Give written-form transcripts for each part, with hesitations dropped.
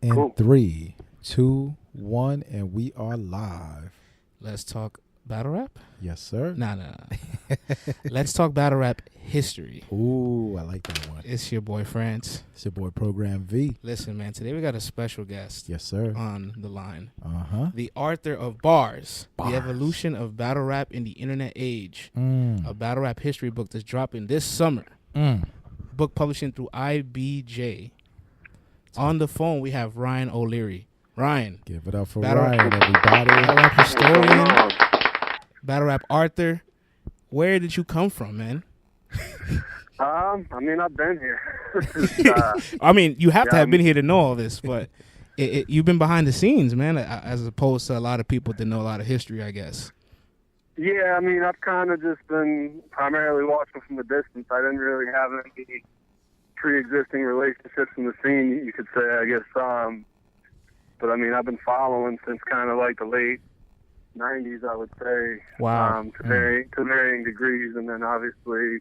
In Cool. 3, 2, 1, and we are live. Let's talk battle rap? Yes, sir. Nah. Let's talk battle rap history. Ooh, I like that one. It's your boy France. It's your boy Program V. Listen, man, today we got a special guest Yes, sir. on the line. The author of Bars, Bars. The Evolution of Battle Rap in the Internet Age. A battle rap history book that's dropping this summer. Book publishing through IBJ. On the phone, we have Ryan O'Leary. Ryan. Give it up for Battle- Ryan, everybody. Battle rap historian. Battle rap Arthur. Where did you come from, man? I mean, I've been here. I mean, you have to Yeah, have been here to know all this, but you've been behind the scenes, man, as opposed to a lot of people that know a lot of history, I guess. Yeah, I mean, I've kind of just been primarily watching from the distance. I didn't really have any pre-existing relationships in the scene, you could say, I guess. But I mean, I've been following since kind of like the late 90s, I would say. Wow. To varying degrees. And then obviously,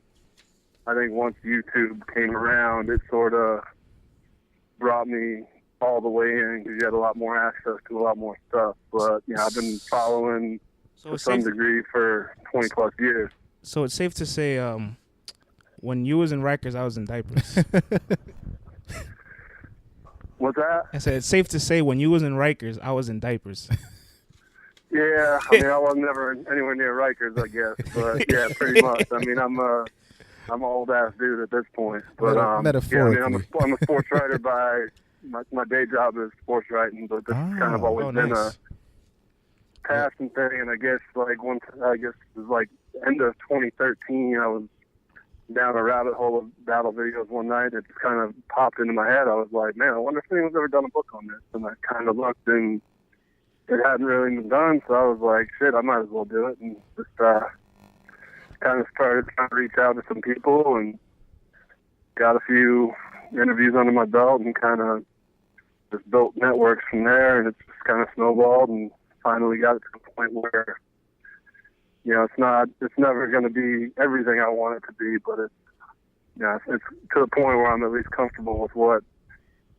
I think once YouTube came around, it sort of brought me all the way in because you had a lot more access to a lot more stuff. But, yeah, I've been following to some degree for 20 plus years. So it's safe to say, when you was in Rikers, I was in diapers. What's that? I said it's safe to say when you was in Rikers, I was in diapers. Yeah, I mean, I was never anywhere near Rikers, I guess, but yeah, pretty much. I mean, I'm an old ass dude at this point, but Metaphorically. yeah, I mean, I'm a sports writer by my day job is sports writing, but this has kind of always been a passion thing, and I guess it was like end of 2013, I was down a rabbit hole of battle videos one night. It just kind of popped into my head. I was like, man, I wonder if anyone's ever done a book on this. And I kind of looked, and it hadn't really been done. So I was like, shit, I might as well do it. And just kind of started trying to reach out to some people and got a few interviews under my belt and kind of just built networks from there. And it just kind of snowballed and finally got it to the point where, you know, it's never going to be everything I want it to be, but it's to the point where I'm at least comfortable with what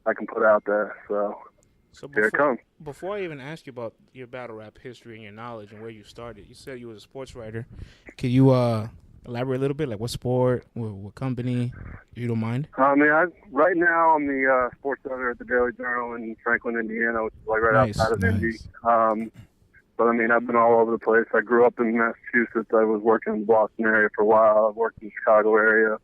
I can put out there. So here it comes. Before I even ask you about your battle rap history and your knowledge and where you started, you said you was a sports writer. Can you elaborate a little bit? Like what sport, what company, if you don't mind? I mean, right now I'm the sports editor at the Daily Journal in Franklin, Indiana, which is like right outside of Indy. But I mean, I've been all over the place. I grew up in Massachusetts. I was working in the Boston area for a while. I've worked in the Chicago area.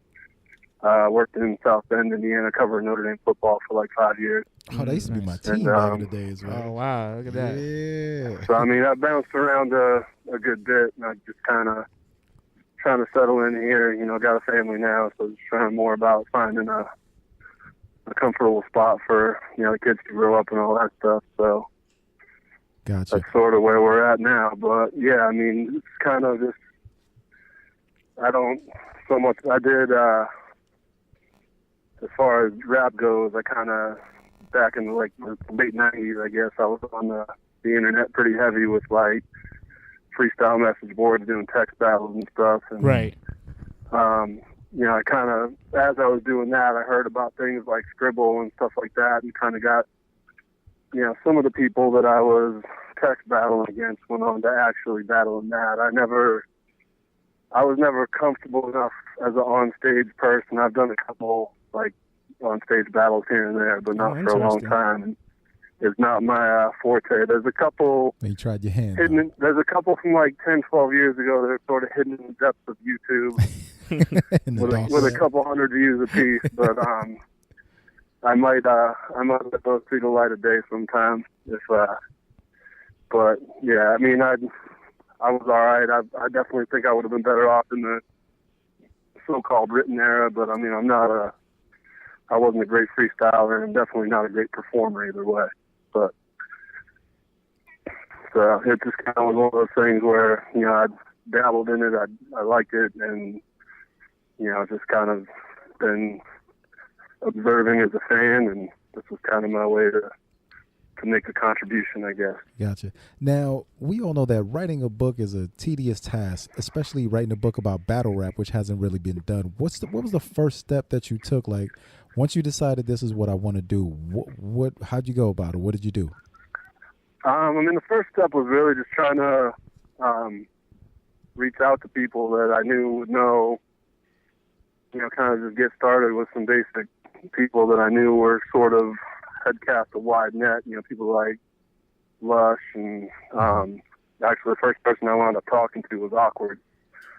Worked in South Bend, Indiana, covering Notre Dame football for like 5 years. Oh, that used to be my team back in the days, right? Oh, wow. Look at that. Yeah. So, I mean, I bounced around a good bit, and I just kind of trying to settle in here. You know, got a family now, so just trying more about finding a comfortable spot for, you know, the kids to grow up and all that stuff. So Gotcha. that's sort of where we're at now. But, yeah, I mean, it's kind of just, I don't so much, I did, as far as rap goes, I kind of, back in the late 90s, I guess, I was on the internet pretty heavy with like freestyle message boards, doing text battles and stuff. And, right. You know, I kind of, as I was doing that, I heard about things like Scribble and stuff like that, and kind of got, you know, some of the people that I was text battling against went on to actually battle in that. I was never comfortable enough as an on-stage person. I've done a couple like on-stage battles here and there, but not for a long time. It's not my forte. There's a couple. You tried your hand. There's a couple from like 10, 12 years ago that are sort of hidden in the depths of YouTube with a couple hundred views a piece. But I might let those see the light of day sometime. But yeah, I mean, I was all right. I definitely think I would have been better off in the so-called written era. But I mean, I wasn't a great freestyler, and I'm definitely not a great performer either way. But so it just kind of was one of those things where, you know, I dabbled in it, I liked it, and, you know, just kind of been observing as a fan, and this was kind of my way to make a contribution, I guess. Gotcha. Now, we all know that writing a book is a tedious task, especially writing a book about battle rap, which hasn't really been done. What was the first step that you took? Like, Once you decided this is what I want to do, how'd you go about it? What did you do? I mean, the first step was really just trying to reach out to people that I knew would know, kind of just get started with some basic people that I knew were sort of had cast a wide net, people like Lush, and actually the first person I wound up talking to was Awkward.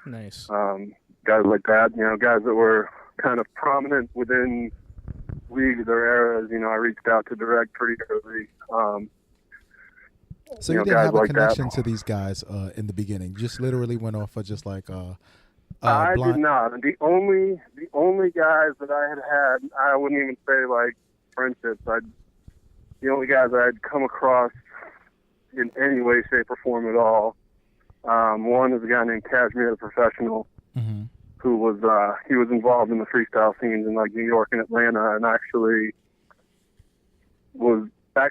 Nice. Guys like that, guys that were kind of prominent within league of their eras, I reached out to direct pretty early. So you didn't have a connection to these guys in the beginning. You just literally went off of just like I did not. And the only guys that I had, I wouldn't even say like friendships. The only guys I had come across in any way, shape, or form at all. One is a guy named Cashmere, the Professional, who was he was involved in the freestyle scenes in like New York and Atlanta, and actually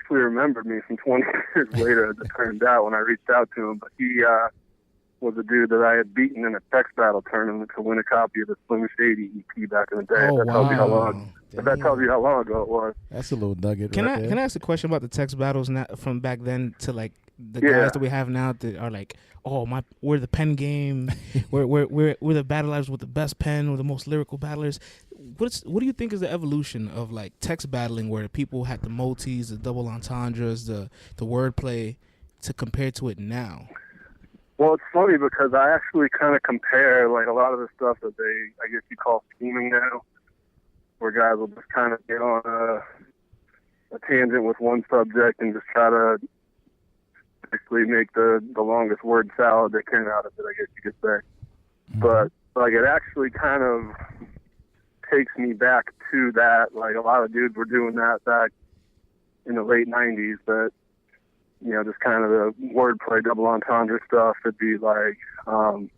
remembered me from 20 years later, as it turned out, when I reached out to him. But he was a dude that I had beaten in a text battle tournament to win a copy of the Slim Shady EP back in the day. Oh, that tells you how long. That tells you how long ago it was. That's a little nugget. Can right I there. can I ask a question about the text battles now, from back then to like the guys that we have now that are like, we're the pen game, we're the battlers with the best pen, we're the most lyrical battlers. What do you think is the evolution of like text battling, where people had the multis, the double entendres, the wordplay, to compare to it now? Well, it's funny because I actually kind of compare like a lot of the stuff that I guess you call scheming now, where guys will just kind of get on a tangent with one subject and just try to basically make the longest word salad they can out of it, I guess you could say. But like it actually kind of takes me back to that. Like a lot of dudes were doing that back in the late 90s, that just kind of the wordplay, double entendre stuff. It'd be like, I don't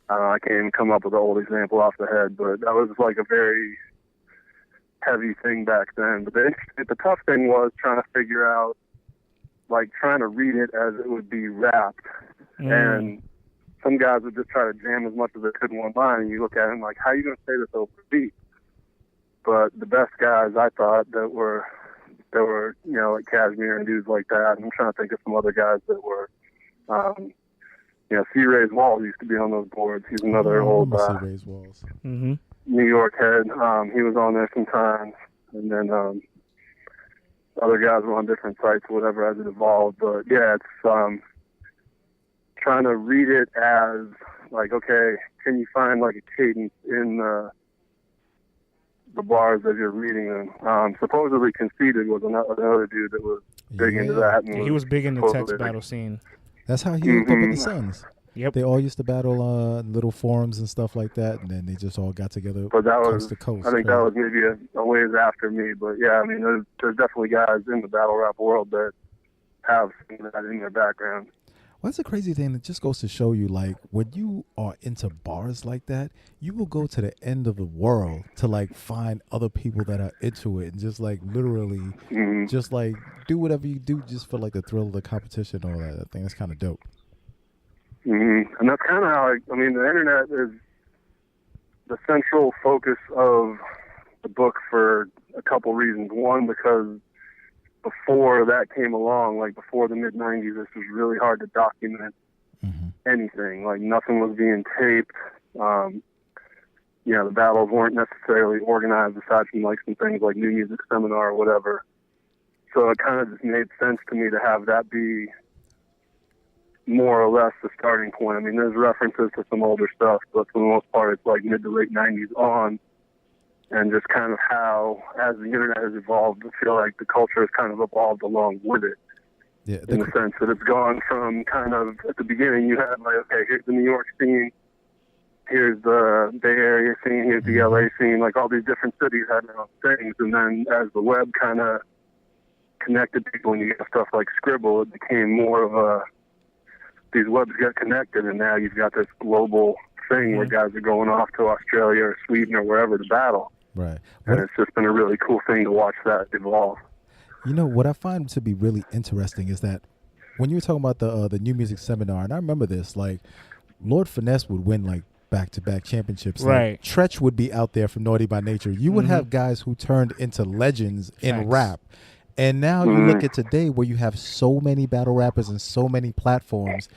know, I can't even come up with an old example off the head, but that was like a very heavy thing back then. But the tough thing was trying to figure out, like trying to read it as it would be rapped. And some guys would just try to jam as much as they could in one line, and you look at it and like, how are you going to say this over a beat? But the best guys, I thought, that were like Cashmere and dudes like that. And I'm trying to think of some other guys that were, C-Ray's Walls used to be on those boards. He's another old C-Ray's Walls. New York head. He was on there sometimes. And then other guys were on different sites or whatever as it evolved. But yeah, it's trying to read it as like, okay, can you find like a cadence in the bars as you're reading them? Supposedly Conceited was another dude that was big into that. And he was big in the text battle scene. That's how he hooked up with the Sons. Yep. They all used to battle little forums and stuff like that, and then they just all got together but that coast was, to coast. I think that was maybe a ways after me. But yeah, I mean, there's definitely guys in the battle rap world that have some of that in their background. Well, that's a crazy thing. It just goes to show you, like, when you are into bars like that, you will go to the end of the world to, like, find other people that are into it and just, like, literally just, like, do whatever you do just for, like, the thrill of the competition and all that. I think that's kind of dope. And that's kind of how, the internet is the central focus of the book for a couple reasons. One, because before that came along, like before the mid-90s, this was really hard to document anything. Like nothing was being taped. The battles weren't necessarily organized aside from like some things like New Music Seminar or whatever. So it kind of just made sense to me to have that be more or less the starting point. I mean, there's references to some older stuff, but for the most part, it's like mid to late 90s on. And just kind of how, as the internet has evolved, I feel like the culture has kind of evolved along with it. Yeah, in the sense that it's gone from kind of, at the beginning, you had like, okay, here's the New York scene, here's the Bay Area scene, here's the LA scene, like all these different cities had their own things. And then as the web kind of connected people and you get stuff like Scribble, it became more of a, these webs get connected, and now you've got this global thing where guys are going off to Australia or Sweden or wherever to battle. Right. And it's just been a really cool thing to watch that evolve. You know, what I find to be really interesting is that when you were talking about the New Music Seminar, and I remember this, like, Lord Finesse would win, like, back-to-back championships. Right. Like Tretch would be out there from Naughty by Nature. You would have guys who turned into legends in rap. And now you look at today where you have so many battle rappers and so many platforms.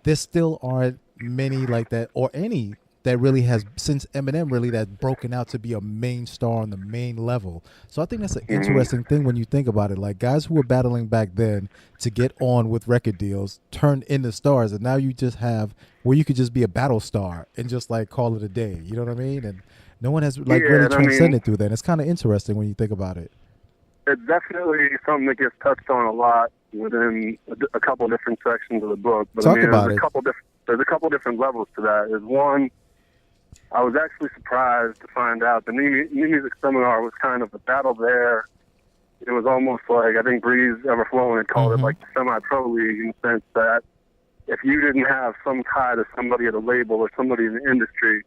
There still aren't many like that, or any that really has, since Eminem really, that's broken out to be a main star on the main level. So I think that's an interesting thing when you think about it. Like guys who were battling back then to get on with record deals turned into stars, and now you just have where you could just be a battle star and just like call it a day. You know what I mean? And no one has like really transcended through that. And it's kind of interesting when you think about it. It's definitely something that gets touched on a lot within a couple of different sections of the book. But Talk about it. There's a couple different levels to that. Is one, I was actually surprised to find out the New Music Seminar was kind of a battle there. It was almost like, I think Breeze Everflowing had called it like the semi-pro league, in the sense that if you didn't have some tie to somebody at a label or somebody in the industry,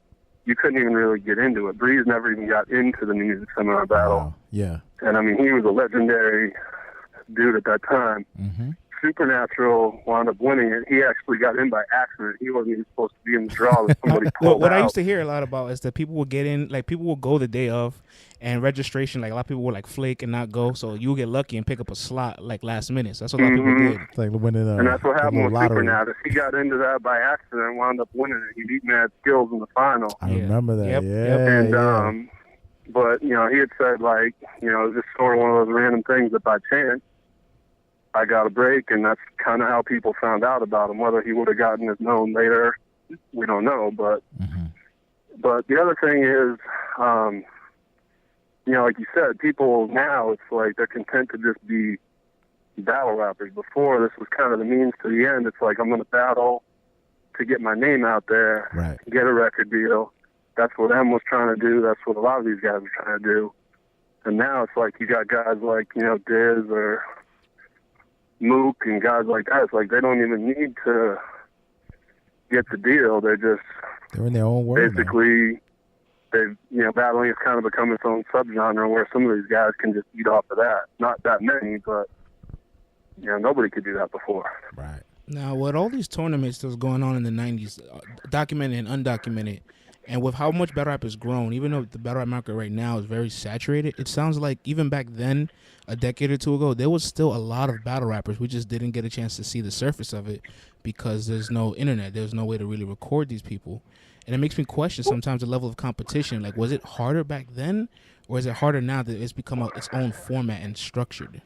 you couldn't even really get into it. Breeze never even got into the New Music Seminar battle. Wow. Yeah. And I mean, he was a legendary dude at that time. Supernatural wound up winning it. He actually got in by accident. He wasn't even supposed to be in the draw. Somebody pulled what out. I used to hear a lot about is that people would get in, like people will go the day of, and registration, like a lot of people would like flake and not go. So you get lucky and pick up a slot like last minute. So that's what a lot of people did. It's like winning and that's what happened with Supernatural. He got into that by accident and wound up winning it. He beat Mad Skills in the final. I remember that. And but you know, he had said like, you know, it's just sort of one of those random things that by chance I got a break, and that's kind of how people found out about him. Whether he would have gotten as known later, we don't know. But but the other thing is, you know, like you said, people now, it's like they're content to just be battle rappers. Before, this was kind of the means to the end. It's like, I'm going to battle to get my name out there, get a record deal. That's what M was trying to do. That's what a lot of these guys are trying to do. And now it's like you got guys like, you know, Diz or Mook and guys like that. It's like they don't even need to get the deal. They're in their own world. Basically, they've, you know, battling has kind of become its own subgenre where some of these guys can just eat off of that. Not that many, but, you know, nobody could do that before. Right. Now, with all these tournaments that was going on in the 90s, documented and undocumented, and with how much battle rap has grown, even though the battle rap market right now is very saturated, it sounds like even back then, a decade or two ago, there was still a lot of battle rappers. We just didn't get a chance to see the surface of it because there's no internet. There's no way to really record these people. And it makes me question sometimes the level of competition. Like, was it harder back then, or is it harder now that it's become its own format and structured?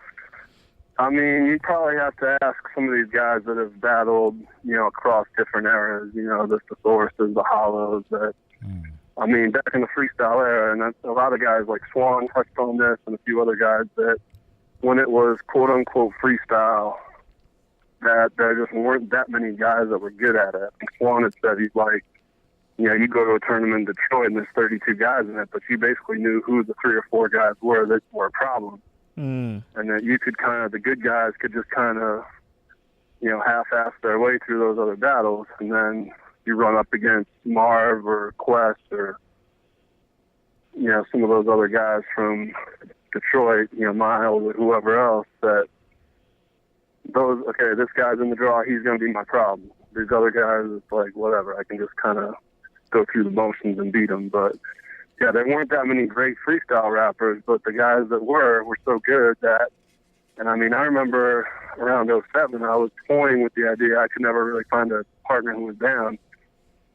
I mean, you probably have to ask some of these guys that have battled, you know, across different eras, you know, the Thorses, the Hollows, that, I mean, back in the freestyle era, and that's a lot of guys like Swan touched on this and a few other guys that when it was quote-unquote freestyle, that there just weren't that many guys that were good at it. And Swan had said, he's like, you know, you go to a tournament in Detroit and there's 32 guys in it, but you basically knew who the 3 or 4 guys were that were a problem. And that you could kind of, the good guys could just kind of, you know, half-ass their way through those other battles, and then you run up against Marv or Quest or, you know, some of those other guys from Detroit, you know, Miles or whoever else, that those, okay, this guy's in the draw, he's going to be my problem. These other guys, it's like, whatever, I can just kind of go through the motions and beat them. But, yeah, there weren't that many great freestyle rappers, but the guys that were so good that, and I mean, I remember around '07, I was toying with the idea. I could never really find a partner who was down.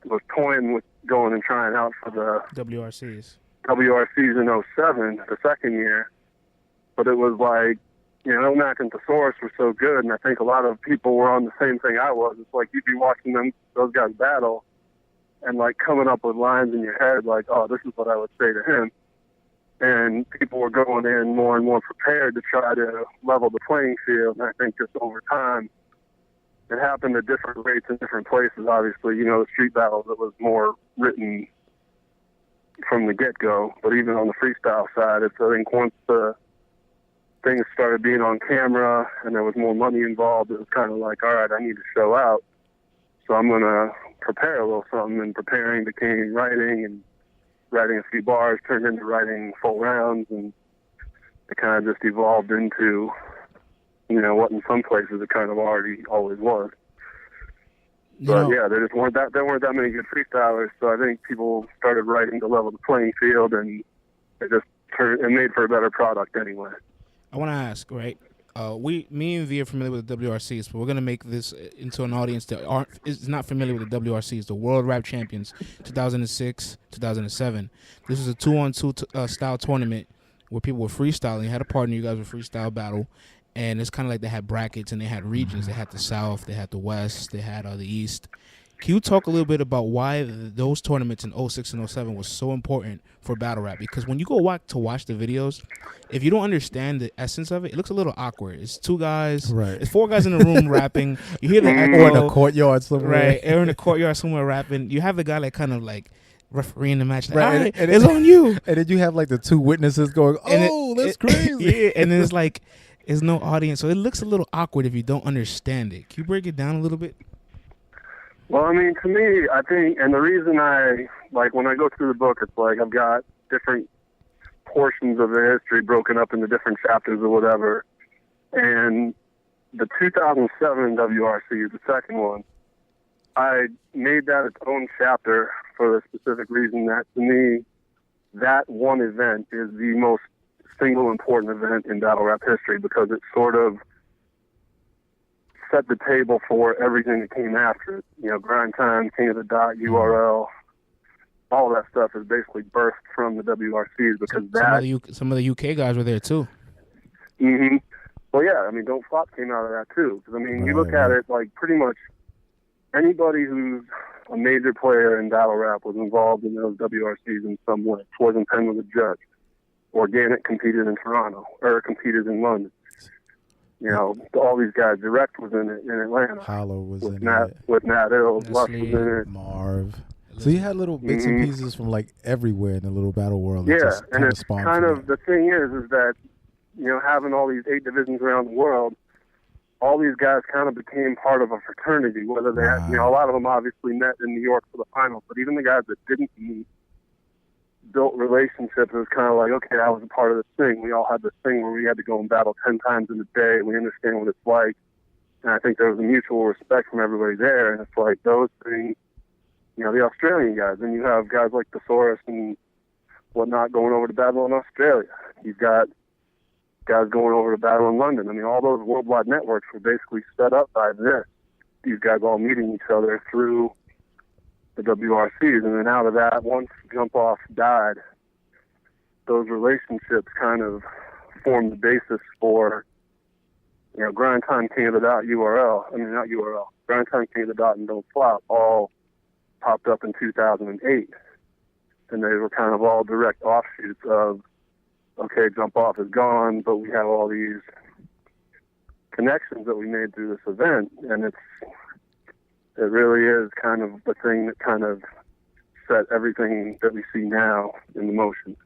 I was toying with going and trying out for the WRCs in '07, the second year. But it was like, you know, Mac and Thesaurus were so good, and I think a lot of people were on the same thing I was. It's like you'd be watching those guys battle, and like coming up with lines in your head like, oh, this is what I would say to him. And people were going in more and more prepared to try to level the playing field. And I think just over time, it happened at different rates in different places. Obviously, you know, the street battles, it was more written from the get-go. But even on the freestyle side, it's, I think once the things started being on camera and there was more money involved, it was kind of like, all right, I need to show out. So I'm going to prepare a little something, and preparing became writing, and writing a few bars turned into writing full rounds, and it kind of just evolved into, you know, what in some places it kind of already always was. But yeah, there weren't that many good freestylers, so I think people started writing to level the playing field, and it made for a better product anyway. I want to ask, right? Me and V are familiar with the WRCs, but we're gonna make this into an audience that is not familiar with the WRCs, the World Rap Champions, 2006, 2007. This was a 2-on-2 style tournament where people were freestyling. You had a partner, you guys were freestyle battle, and it's kind of like they had brackets and they had regions. They had the South, they had the West, they had the East. Can you talk a little bit about why those tournaments in 06 and 07 was so important for battle rap? Because when you go watch the videos, if you don't understand the essence of it, it looks a little awkward. It's two guys, right? It's four guys in the room rapping. You hear the echo, or in a courtyard somewhere, right? Or in a courtyard somewhere rapping. You have the guy like kind of like refereeing the match, like, right? All right, and it's on you. And then you have like the two witnesses going, "Oh, that's crazy!" Yeah, and then it's like, there's no audience, so it looks a little awkward if you don't understand it. Can you break it down a little bit? Well, I mean, to me, I think, and the reason when I go through the book, it's like I've got different portions of the history broken up into different chapters or whatever. And the 2007 WRC, the second one, I made that its own chapter for the specific reason that, to me, that one event is the most single important event in battle rap history, because it sort of set the table for everything that came after it. You know, Grind Time, King of the Dot, URL, all that stuff is basically birthed from the WRCs, because some of the UK guys were there too. Mm-hmm. Well, yeah, I mean, Don't Flop came out of that too. Because, I mean, you look at it, like, pretty much anybody who's a major player in battle rap was involved in those WRCs in some way. Poison Pen was a judge. Organic competed in Toronto, or competed in London. You know, all these guys. Direct was in it in Atlanta. Hollow was in it. With Nat Ill, Lush was in it. Marv. So you had little bits and pieces from like everywhere in the little battle world. Yeah, and it's kind of the thing is that, you know, having all these 8 divisions around the world, all these guys kind of became part of a fraternity. Whether they had, you know, a lot of them obviously met in New York for the finals, but even the guys that didn't meet built relationships. It was kind of like, okay, I was a part of this thing. We all had this thing where we had to go and battle 10 times in a day. We understand what it's like. And I think there was a mutual respect from everybody there. And it's like those things, you know, the Australian guys. And you have guys like Thesaurus and whatnot going over to battle in Australia. You've got guys going over to battle in London. I mean, all those worldwide networks were basically set up by this. These guys all meeting each other through the WRCs, and then out of that, once Jump Off died, those relationships kind of formed the basis for, you know, Grind Time, King of the Dot, Grind Time, King of the Dot, and Don't Flop all popped up in 2008, and they were kind of all direct offshoots of, okay, Jump Off is gone, but we have all these connections that we made through this event, and it really is kind of the thing that kind of set everything that we see now in motion.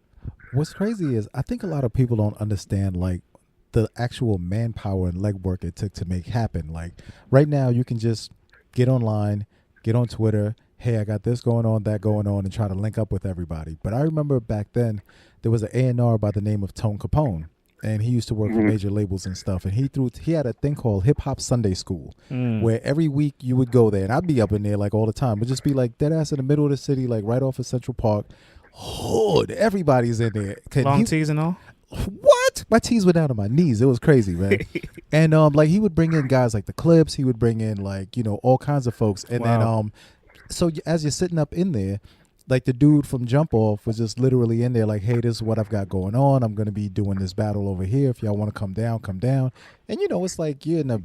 What's crazy is I think a lot of people don't understand like the actual manpower and legwork it took to make happen. Like right now you can just get online, get on Twitter, hey, I got this going on, that going on, and try to link up with everybody. But I remember back then there was an A&R by the name of Tone Capone. And he used to work for major labels and stuff. And he had a thing called Hip Hop Sunday School, where every week you would go there. And I'd be up in there like all the time. But just be like dead ass in the middle of the city, like right off of Central Park. Hood. Everybody's in there. Long tees and all? What? My tees were down to my knees. It was crazy, man. And like he would bring in guys like the Clips. He would bring in like, you know, all kinds of folks. And then so as you're sitting up in there, like the dude from Jump Off was just literally in there like, hey, this is what I've got going on. I'm going to be doing this battle over here. If y'all want to come down, come down. And, you know, it's like you're in the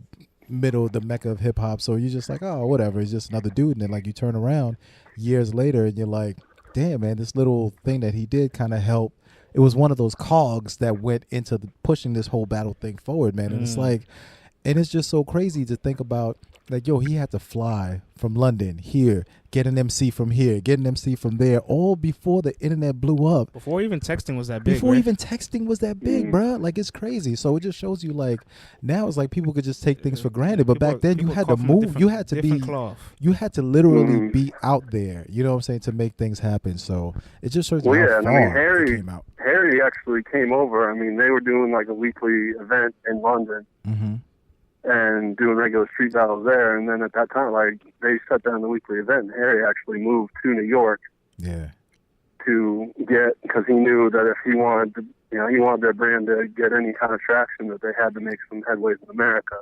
middle, the mecca of hip hop. So you're just like, oh, whatever. It's just another dude. And then like you turn around years later and you're like, damn, man, this little thing that he did kind of helped. It was one of those cogs that went into pushing this whole battle thing forward, man. And it's like, and it's just so crazy to think about. Like, yo, he had to fly from London here, get an MC from here, get an MC from there, all before the internet blew up. Before even texting was that big, bro. Like, it's crazy. So it just shows you, like, now it's like people could just take things for granted. But back then, you had to move. You had to literally be out there, you know what I'm saying, to make things happen. So it just shows you how far it came out. Harry actually came over. I mean, they were doing, like, a weekly event in London. and doing regular street battles there. And then at that time, like, they shut down the weekly event, and Harry actually moved to New York. Yeah. To get, because he knew that if he wanted to, he wanted their brand to get any kind of traction, that they had to make some headways in America.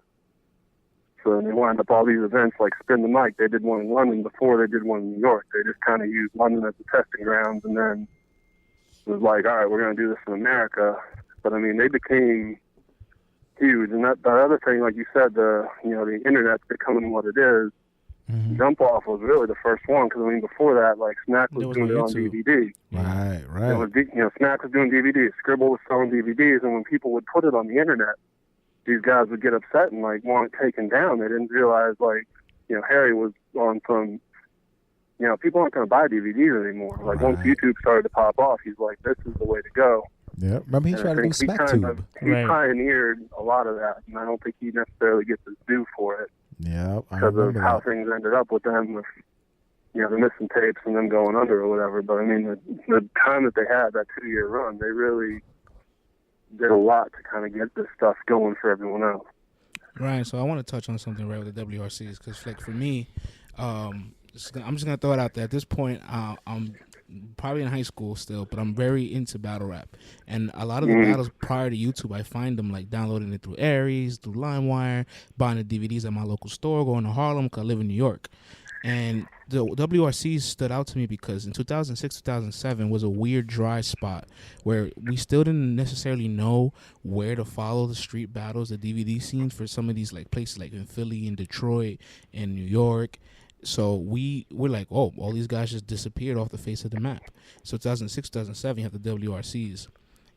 So they wound up all these events like Spin the Mic. They did one in London before they did one in New York. They just kind of used London as the testing grounds, and then it was like, all right, we're going to do this in America. But I mean, they became huge. And that the other thing, like you said, the internet's becoming what it is. Mm-hmm. Jump Off was really the first one, because I mean, before that, like, Smack was doing it on DVD. Right. It was, Smack was doing DVDs. Scribble was selling DVDs, and when people would put it on the internet, these guys would get upset and like want it taken down. They didn't realize, like, Harry was on some, people aren't going to buy DVDs anymore. Like, once YouTube started to pop off, he's like, this is the way to go. Yeah, remember he tried to do SmackTube. He pioneered a lot of that, and I don't think he necessarily gets his due for it. Yeah, because of how things ended up with them, with the missing tapes and them going under or whatever. But I mean, the time that they had, that 2-year run, they really did a lot to kind of get this stuff going for everyone else. Right. So I want to touch on something right with the WRCs, because like for me, I'm just gonna throw it out there. At this point, I'm probably in high school still, but I'm very into battle rap. And a lot of the battles prior to YouTube, I find them like downloading it through Aries, through LimeWire, buying the DVDs at my local store, going to Harlem because I live in New York. And the WRCs stood out to me because in 2006, 2007 was a weird dry spot where we still didn't necessarily know where to follow the street battles, the DVD scenes for some of these like places like in Philly and Detroit and New York. So we're like, oh, all these guys just disappeared off the face of the map. So 2006, 2007, you have the WRCs.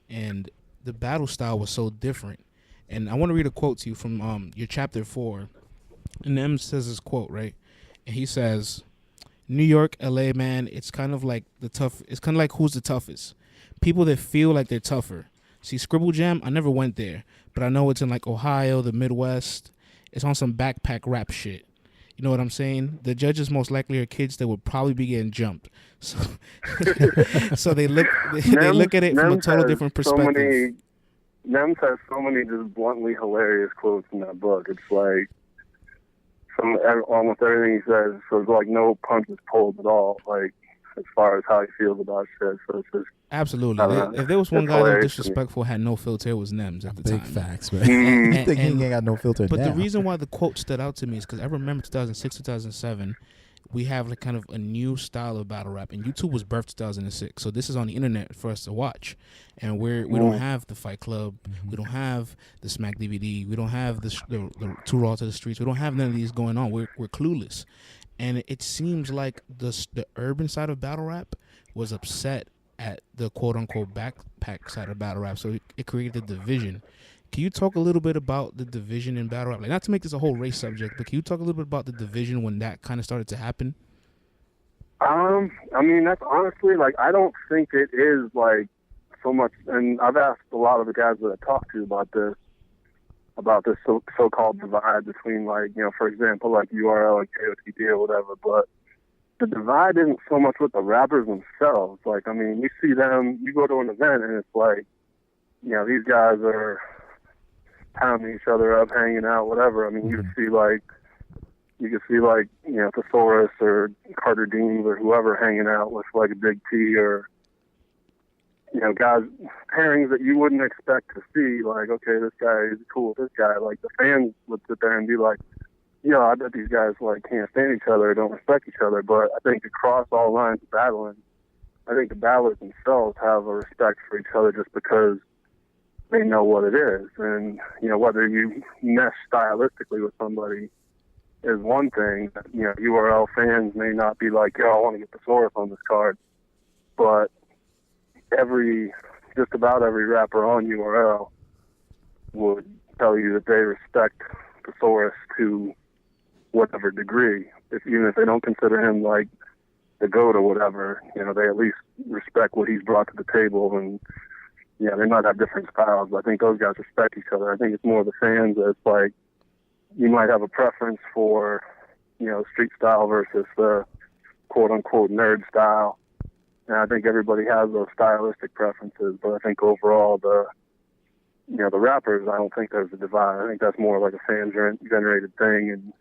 And the battle style was so different. And I want to read a quote to you from your chapter 4. And M says this quote, right? And he says, New York, LA, man, it's kind of like it's kind of like who's the toughest. People that feel like they're tougher. See, Scribble Jam, I never went there. But I know it's in like Ohio, the Midwest. It's on some backpack rap shit. You know what I'm saying? The judges most likely are kids that would probably be getting jumped. So, so they look at it from a total different perspective. Nems has so many just bluntly hilarious quotes in that book. It's like almost everything he says, so it's like no punches pulled at all. Like, as far as how he feels about shit. So it's just absolutely. If there was one guy that was disrespectful, had no filter, it was Nems at the time. Big facts, man. You think he ain't got no filter But now. the reason why the quote stood out to me is because I remember 2006, 2007, we have like kind of a new style of battle rap, and YouTube was birthed 2006. So this is on the internet for us to watch, and we don't have the Fight Club, we don't have the Smack DVD, we don't have the Too Raw to the Streets, we don't have none of these going on. We're clueless. And it seems like the urban side of battle rap was upset at the quote-unquote backpack side of battle rap, so it created a division. Can you talk a little bit about the division in battle rap? Like, not to make this a whole race subject, but can you talk a little bit about the division when that kind of started to happen? I mean, that's honestly, like, I don't think it is, like, so much, and I've asked a lot of the guys that I talked to about this so-called divide between, like, for example, like URL and KOTD or whatever, but the divide isn't so much with the rappers themselves. Like, I mean, you see them, you go to an event and it's like, these guys are pounding each other up, hanging out, whatever. I mean, you can see like Thesaurus or Carter Deans or whoever hanging out with like a Big T or, guys, pairings that you wouldn't expect to see, like, okay, this guy is cool with this guy. Like, the fans would sit there and be like, I bet these guys, like, can't stand each other or don't respect each other. But I think across all lines of battling, I think the battlers themselves have a respect for each other just because they know what it is. And, whether you mesh stylistically with somebody is one thing. URL fans may not be like, I want to get Thesaurus on this card. But just about every rapper on URL would tell you that they respect Thesaurus to whatever degree. Even if they don't consider him like the GOAT or whatever, they at least respect what he's brought to the table. And they might have different styles, but I think those guys respect each other. I think it's more the fans that it's like you might have a preference for, street style versus the quote unquote nerd style. And I think everybody has those stylistic preferences, but I think overall the the rappers, I don't think there's a divide. I think that's more like a fan generated thing, and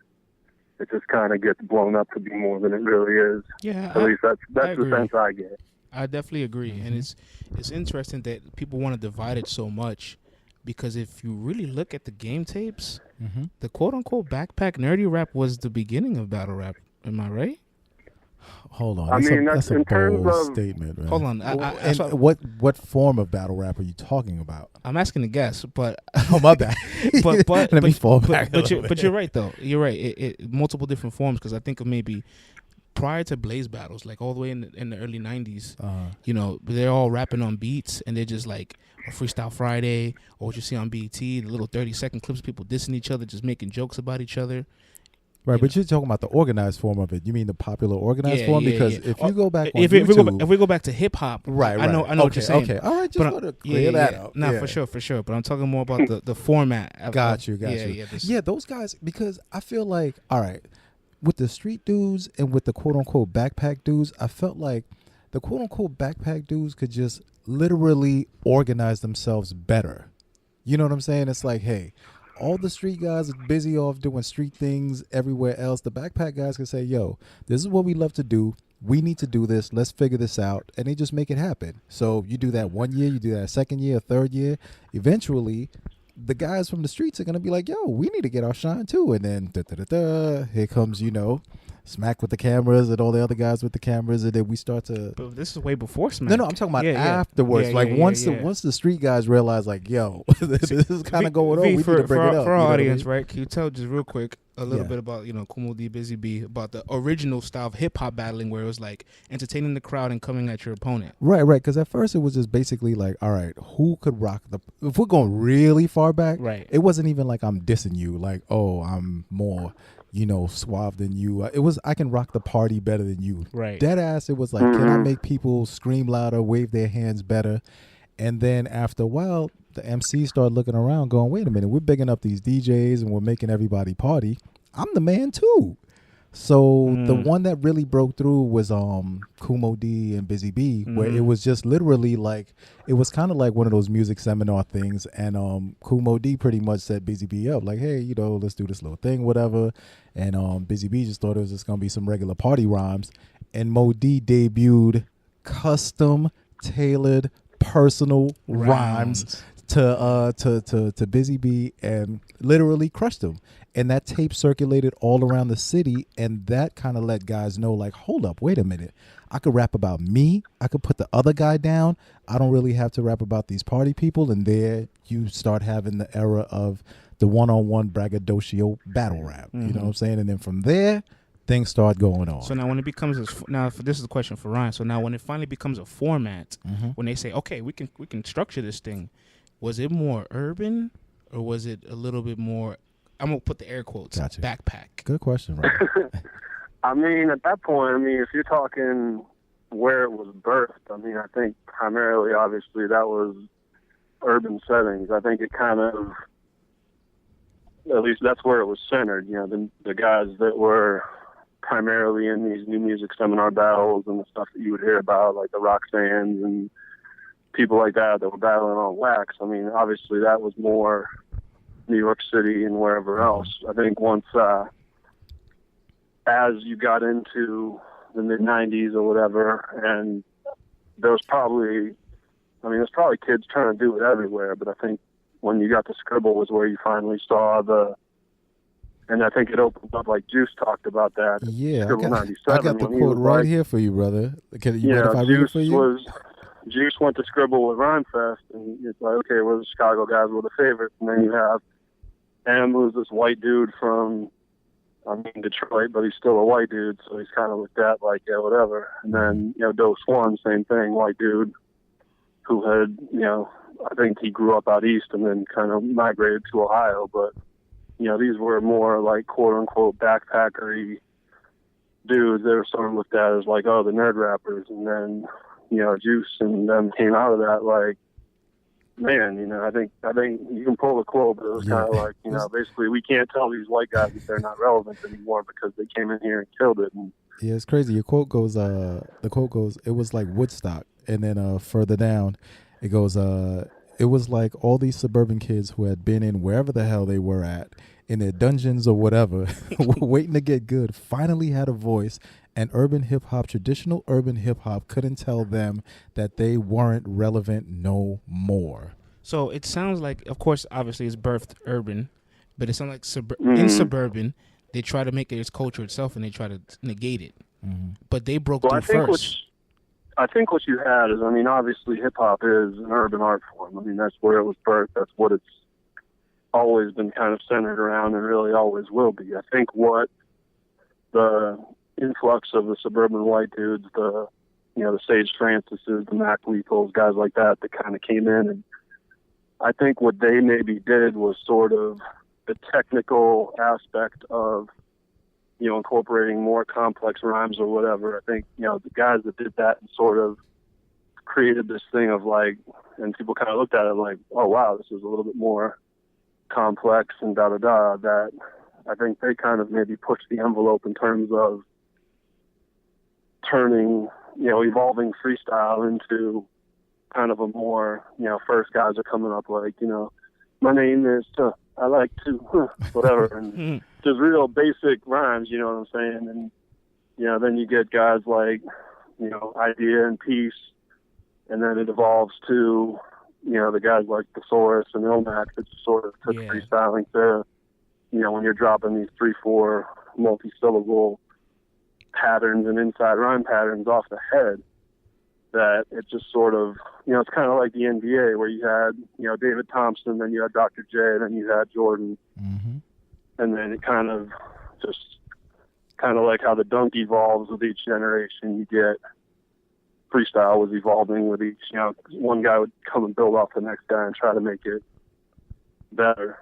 it just kind of gets blown up to be more than it really is. Yeah, at least that's the sense I get. I definitely agree, and it's interesting that people want to divide it so much, because if you really look at the game tapes, the quote unquote backpack nerdy rap was the beginning of battle rap. Am I right? Hold on. I mean, that's a in terms bold of statement, man. Hold on. And what form of battle rap are you talking about? I'm asking to guess, but oh my bad. but Let me fall back. But you're right though. You're right. It multiple different forms, because I think of maybe prior to Blaze battles, like all the way in the early 90s, they're all rapping on beats, and they're just like a Freestyle Friday, or what you see on BET, the little 30-second clips, people dissing each other, just making jokes about each other. Right, but you're talking about the organized form of it. You mean the popular organized form? Because if you go back on if YouTube, if we go back to hip hop, right, I know what you're saying. Okay, all right, just want to clear that up. No, for sure. But I'm talking more about the format. Got you. Yeah, those guys, because I feel like, all right, with the street dudes and with the quote unquote backpack dudes, I felt like the quote unquote backpack dudes could just literally organize themselves better. You know what I'm saying? It's like, hey, all the street guys are busy off doing street things everywhere else. The backpack guys can say, yo, this is what we love to do. We need to do this. Let's figure this out. And they just make it happen. So you do that 1 year, you do that second year, third year. Eventually, the guys from the streets are going to be like, yo, we need to get our shine too. And then here comes, Smack with the cameras and all the other guys with the cameras, and then we start to. But this is way before Smack. No, I'm talking about afterwards. Once the street guys realize, like, yo, this is kind of going on. We need to bring it up for our audience, right? Can you tell just real quick a little bit about Kumo D, Busy B, about the original style of hip hop battling, where it was like entertaining the crowd and coming at your opponent. Right. Because at first it was just basically like, all right, who could rock the? If we're going really far back, right? It wasn't even like I'm dissing you, like, oh, I'm more. Suave than you. It was, I can rock the party better than you. Right. Dead ass, it was like, can I make people scream louder, wave their hands better? And then after a while, the MC started looking around going, wait a minute, we're bigging up these DJs and we're making everybody party. I'm the man too. So the one that really broke through was Kumo D and Busy B, where it was just literally like, it was kind of like one of those music seminar things, and Kumo D pretty much set Busy B up like, hey, let's do this little thing, whatever. And Busy B just thought it was just gonna be some regular party rhymes, and Mo D debuted custom tailored personal rhymes to Busy B, and literally crushed him. And that tape circulated all around the city, and that kind of let guys know, like, hold up, wait a minute. I could rap about me. I could put the other guy down. I don't really have to rap about these party people. And there you start having the era of the one-on-one braggadocio battle rap. You know what I'm saying? And then from there, things start going on. So now when it becomes this is a question for Ryan. So now when it finally becomes a format, when they say, okay, we can structure this thing, was it more urban, or was it a little bit more, I'm going to put the air quotes, backpack? Good question, right? I mean, at that point, if you're talking where it was birthed, I think primarily, obviously, that was urban settings. I think it kind of, at least that's where it was centered. The guys that were primarily in these new music seminar battles and the stuff that you would hear about, like the Roxannes and people like that were battling on wax. Obviously, that was more New York City and wherever else. I think once, as you got into the mid '90s or whatever, and there's probably kids trying to do it everywhere. But I think when you got to Scribble was where you finally saw and I think it opened up, like Juice talked about that. Yeah, Scribble I got the quote right here for you, brother. Can you mind if I read it for you? Juice went to Scribble with Rhyme Fest, and it's like, okay, well, the Chicago guys were the favorites, and then you have M, who's this white dude from, Detroit, but he's still a white dude, so he's kind of looked at like, yeah, whatever. And then, Doe Swan, same thing, white dude, who had, I think he grew up out east and then kind of migrated to Ohio, but, these were more like quote-unquote backpackery dudes. They were sort of looked at as like, oh, the nerd rappers, and then, Juice and them came out of that like, man, I think you can pull the quote, but it was kind of like, basically we can't tell these white guys that they're not relevant anymore because they came in here and killed it. And yeah, it's crazy. Your quote goes, it was like Woodstock, and then further down, it goes, it was like all these suburban kids who had been in wherever the hell they were at, in their dungeons or whatever, waiting to get good, finally had a voice, and traditional urban hip hop couldn't tell them that they weren't relevant no more. So it sounds like, of course, obviously it's birthed urban, but it sounds like in suburban, they try to make it its culture itself and they try to negate it. Mm-hmm. But they broke through first. I think what you had is, I mean, obviously hip-hop is an urban art form. I mean, that's where it was birthed. That's what it's always been kind of centered around and really always will be. I think what the influx of the suburban white dudes, the Sage Francis's, the Mac Lethals, guys like that kind of came in, and I think what they maybe did was sort of the technical aspect of, incorporating more complex rhymes or whatever. I think, the guys that did that and sort of created this thing of like, and people kind of looked at it like, oh, wow, this is a little bit more complex and da-da-da, that I think they kind of maybe pushed the envelope in terms of turning, evolving freestyle into kind of a more, first guys are coming up like, my name is, I like to, whatever, and just real basic rhymes, you know what I'm saying? And, then you get guys like, Idea and Peace, and then it evolves to, the guys like Thesaurus and Ilmac that just sort of took freestyling to, when you're dropping these 3-4 multi-syllable patterns and inside rhyme patterns off the head, that it just sort of, it's kind of like the NBA where you had, David Thompson, then you had Dr. J, then you had Jordan. Mm-hmm. And then it kind of like how the dunk evolves with each generation. You get freestyle was evolving with each, one guy would come and build off the next guy and try to make it better.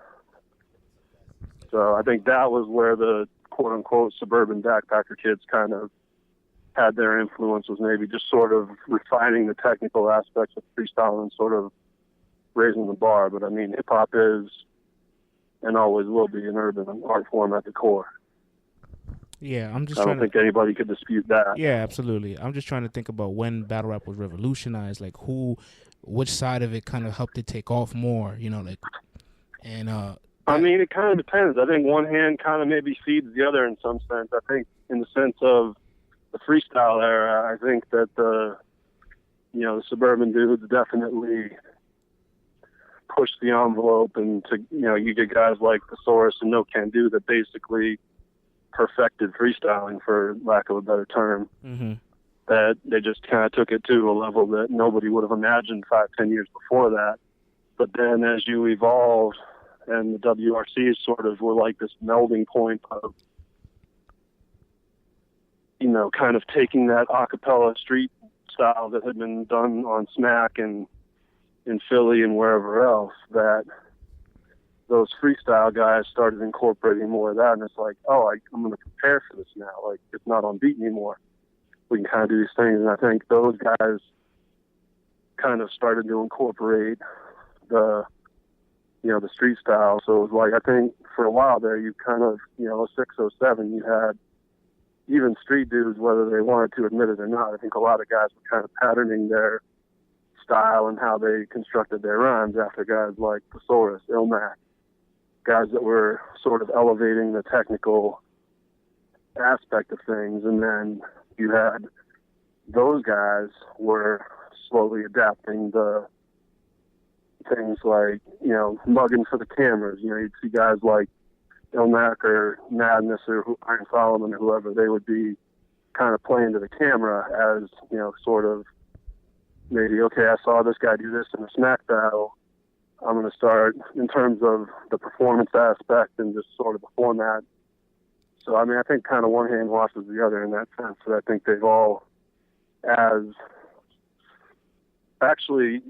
So I think that was where the quote unquote suburban backpacker kids kind of had their influence, was maybe just sort of refining the technical aspects of freestyle and sort of raising the bar. But I mean, hip hop is and always will be an urban art form at the core. Yeah, I don't think anybody could dispute that. Yeah, absolutely. I'm just trying to think about when battle rap was revolutionized, like which side of it kind of helped it take off more, I mean, it kind of depends. I think one hand kind of maybe feeds the other in some sense. I think in the sense of the freestyle era, I think that the suburban dudes definitely pushed the envelope, and you get guys like Thesaurus and No Can Do that basically perfected freestyling, for lack of a better term. Mm-hmm. That they just kind of took it to a level that nobody would have imagined 5-10 years before that. But then as you evolved, and the WRCs sort of were like this melding point of, kind of taking that acapella street style that had been done on Smack and in Philly and wherever else, that those freestyle guys started incorporating more of that. And it's like, oh, I'm going to prepare for this now. Like, it's not on beat anymore. We can kind of do these things. And I think those guys kind of started to incorporate the street style. So it was like, I think for a while there, you kind of, 06, 07, you had even street dudes, whether they wanted to admit it or not. I think a lot of guys were kind of patterning their style and how they constructed their rhymes after guys like Thesaurus, Ilmac, guys that were sort of elevating the technical aspect of things. And then you had those guys were slowly adapting the things like, mugging for the cameras. You'd see guys like Ilmac or Madness or Iron Solomon or whoever, they would be kind of playing to the camera as, sort of maybe, okay, I saw this guy do this in a Smack battle. I'm going to start in terms of the performance aspect and just sort of the format. So, I mean, I think kind of one hand washes the other in that sense. So I think they've all, as actually,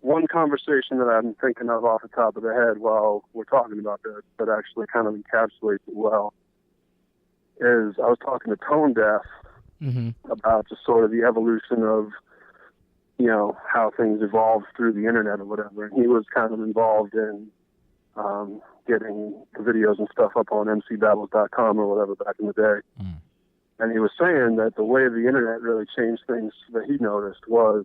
one conversation that I'm thinking of off the top of the head while we're talking about this that actually kind of encapsulates it well is I was talking to Tone Deaf about just sort of the evolution of, how things evolved through the internet or whatever. And he was kind of involved in getting the videos and stuff up on mcbattles.com or whatever back in the day. Mm. And he was saying that the way the internet really changed things that he noticed was,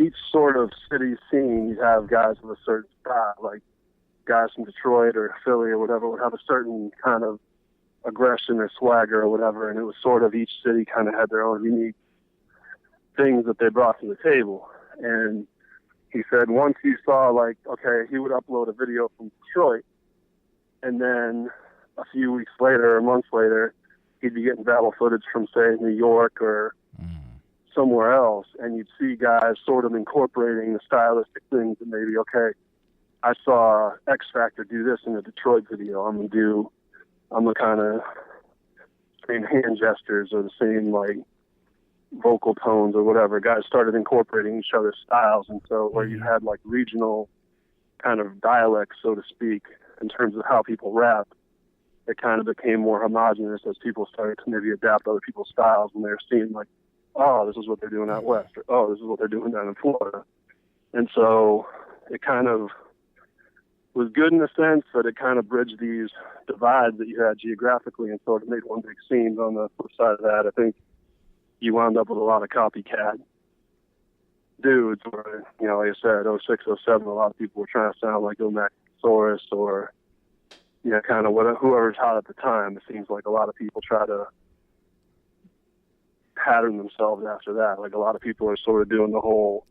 each sort of city scene, you have guys with a certain style, like guys from Detroit or Philly or whatever would have a certain kind of aggression or swagger or whatever, and it was sort of each city kind of had their own unique things that they brought to the table. And he said once you saw, like, okay, he would upload a video from Detroit, and then a few weeks later or months later, he'd be getting battle footage from, say, New York or somewhere else, and you'd see guys sort of incorporating the stylistic things that maybe, okay, I saw X Factor do this in the Detroit video. I'm the kind of same hand gestures or the same, like, vocal tones or whatever. Guys started incorporating each other's styles, and so where you had, like, regional kind of dialects, so to speak, in terms of how people rap, it kind of became more homogenous as people started to maybe adapt other people's styles when they were seeing, like, oh, this is what they're doing out west, or oh, this is what they're doing down in Florida. And so it kind of was good in a sense that it kind of bridged these divides that you had geographically and sort of made one big scene. On the flip side of that, I think you wound up with a lot of copycat dudes where, you know, like I said, 06, 07, a lot of people were trying to sound like Ilmac Saurus or, you know, kind of whoever's hot at the time. It seems like a lot of people try to pattern themselves after that. Like, a lot of people are sort of doing the whole,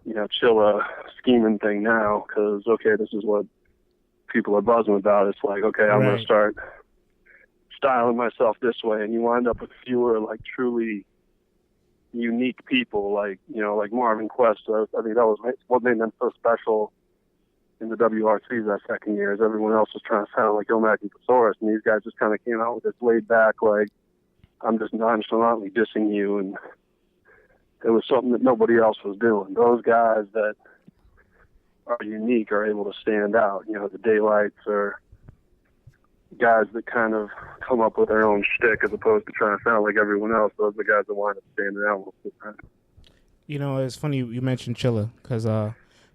you know, Chilla scheming thing now because, okay, this is what people are buzzing about. It's like, okay, I'm going to start styling myself this way, and you wind up with fewer, like, truly unique people, like, you know, like Marvin Quest. I think that was what made them so special in the WRCs that second year, is everyone else was trying to sound like Ilmac and Thesaurus, and these guys just kind of came out with this laid back, like, I'm just nonchalantly dissing you, and it was something that nobody else was doing. Those guys that are unique are able to stand out. You know, the Daylights are guys that kind of come up with their own shtick as opposed to trying to sound like everyone else. Those are the guys that wind up standing out most of the time. You know, it's funny you mentioned Chilla because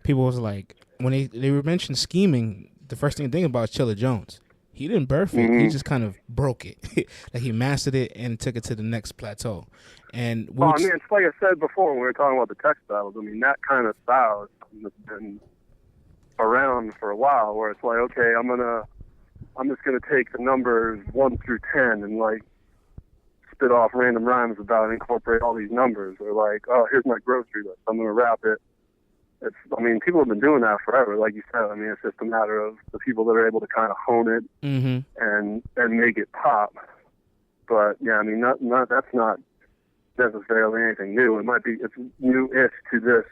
people was like, when they were mentioned scheming, the first thing to think about is Chilla Jones. He didn't birth it. He just kind of broke it. Like, he mastered it and took it to the next plateau. And I mean, it's like I said before when we were talking about the textiles. I mean, that kind of style is something that's been around for a while, where it's like, okay, I'm just gonna take the numbers 1 through 10 and, like, spit off random rhymes about it, incorporate all these numbers. Or, like, oh, here's my grocery list, I'm gonna rap it. I mean, people have been doing that forever, like you said. I mean, it's just a matter of the people that are able to kind of hone it and make it pop. But yeah, I mean, that's not necessarily anything new. It's new-ish to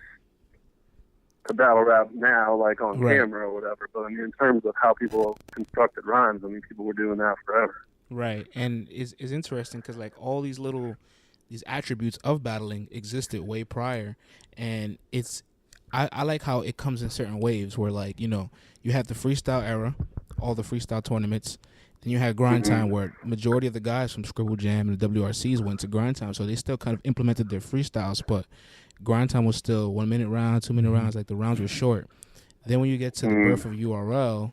battle rap now, like on camera or whatever. But I mean, in terms of how people constructed rhymes, I mean, people were doing that forever. Right, and it's interesting because, like, all these attributes of battling existed way prior, and I like how it comes in certain waves where, like, you know, you have the freestyle era, all the freestyle tournaments. Then you had grind time where majority of the guys from Scribble Jam and the WRCs went to grind time. So they still kind of implemented their freestyles, but grind time was still 1 minute round, 2 minute rounds. Like, the rounds were short. Then when you get to the birth of URL,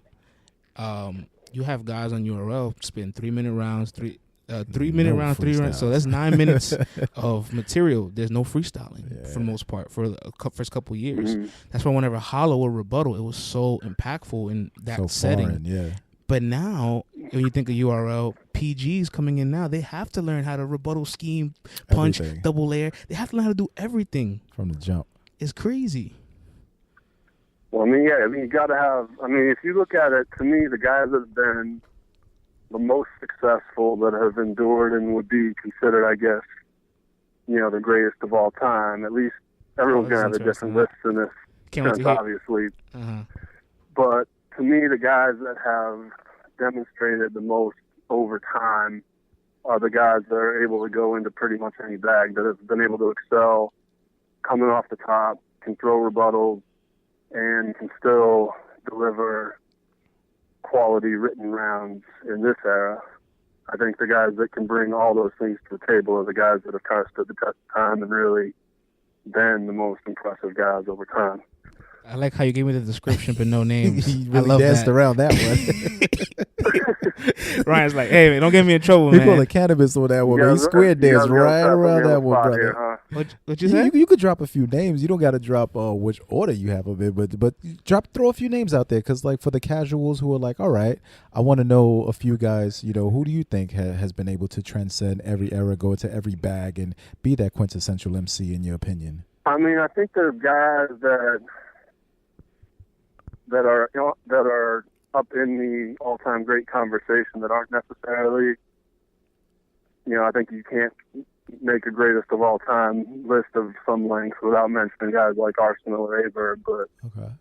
you have guys on URL spitting 3 minute rounds, 3 minute round, 3 rounds. So that's 9 minutes of material. There's no freestyling for the most part for the first couple of years. That's why whenever Hollow or Rebuttal, it was so impactful in that setting. Foreign, But now, when you think of URL, PGs coming in now, they have to learn how to rebuttal, scheme, punch, double layer. They have to learn how to do everything from the jump. It's crazy. Well, I mean, you got to have. I mean, if you look at it, to me, the guys that have been the most successful, that have endured and would be considered, I guess, you know, the greatest of all time. At least everyone's going to have a different list in this sense, obviously. But to me, the guys that have demonstrated the most over time are the guys that are able to go into pretty much any bag, that have been able to excel coming off the top, can throw rebuttals, and can still deliver quality written rounds in this era. I think the guys that can bring all those things to the table are the guys that have kind of stood the test of time and really been the most impressive guys over time. I like how you gave me the description but no names. He I really love danced that. around that one. Ryan's like, hey, man, don't get me in trouble, He man. pulled a cannabis on that one, man. He square danced right around that one, brother. Here, huh? What you say? You could drop a few names. You don't got to drop which order you have them in, but throw a few names out there, because like for the casuals who are like, all right, I want to know a few guys. You know, who do you think has been able to transcend every era, go into every bag, and be that quintessential MC in your opinion? I mean, I think there's guys that are up in the all-time great conversation that aren't necessarily, I think you can't make a greatest of all time list of some length without mentioning guys like Arsenal or Averb, but Okay.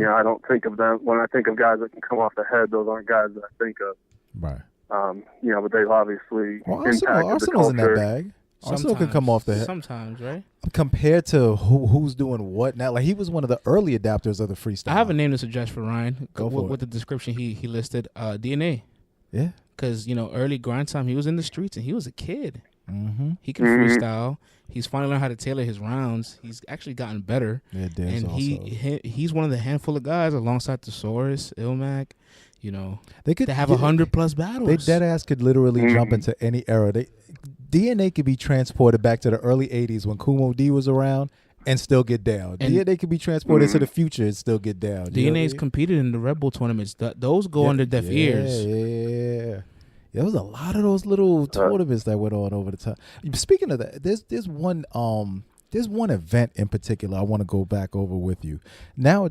I don't think of them when I think of guys that can come off the head. Those aren't guys that I think of. Right. But they've obviously impacted the Arsenal's culture. in that bag. Arsenal can come off the head. Sometimes, right? Compared to who's doing what now, like he was one of the early adapters of the freestyle. I have a name to suggest for Ryan. Go for with the description he listed. DNA. Yeah. Because early grind time, he was in the streets and he was a kid. Mm-hmm. He can freestyle. He's finally learned how to tailor his rounds. He's actually gotten better. Yeah, and he's one of the handful of guys alongside Thesaurus, Ilmac. They have 100+ battles. They dead ass could literally jump into any era. DNA could be transported back to the early '80s when Kumo D was around and still get down. And DNA could be transported to the future and still get down. DNA's competed in the Red Bull tournaments. Those go under deaf ears. Yeah. There was a lot of those little tournaments that went on over the time. Speaking of that, there's one event in particular I want to go back over with you. Now,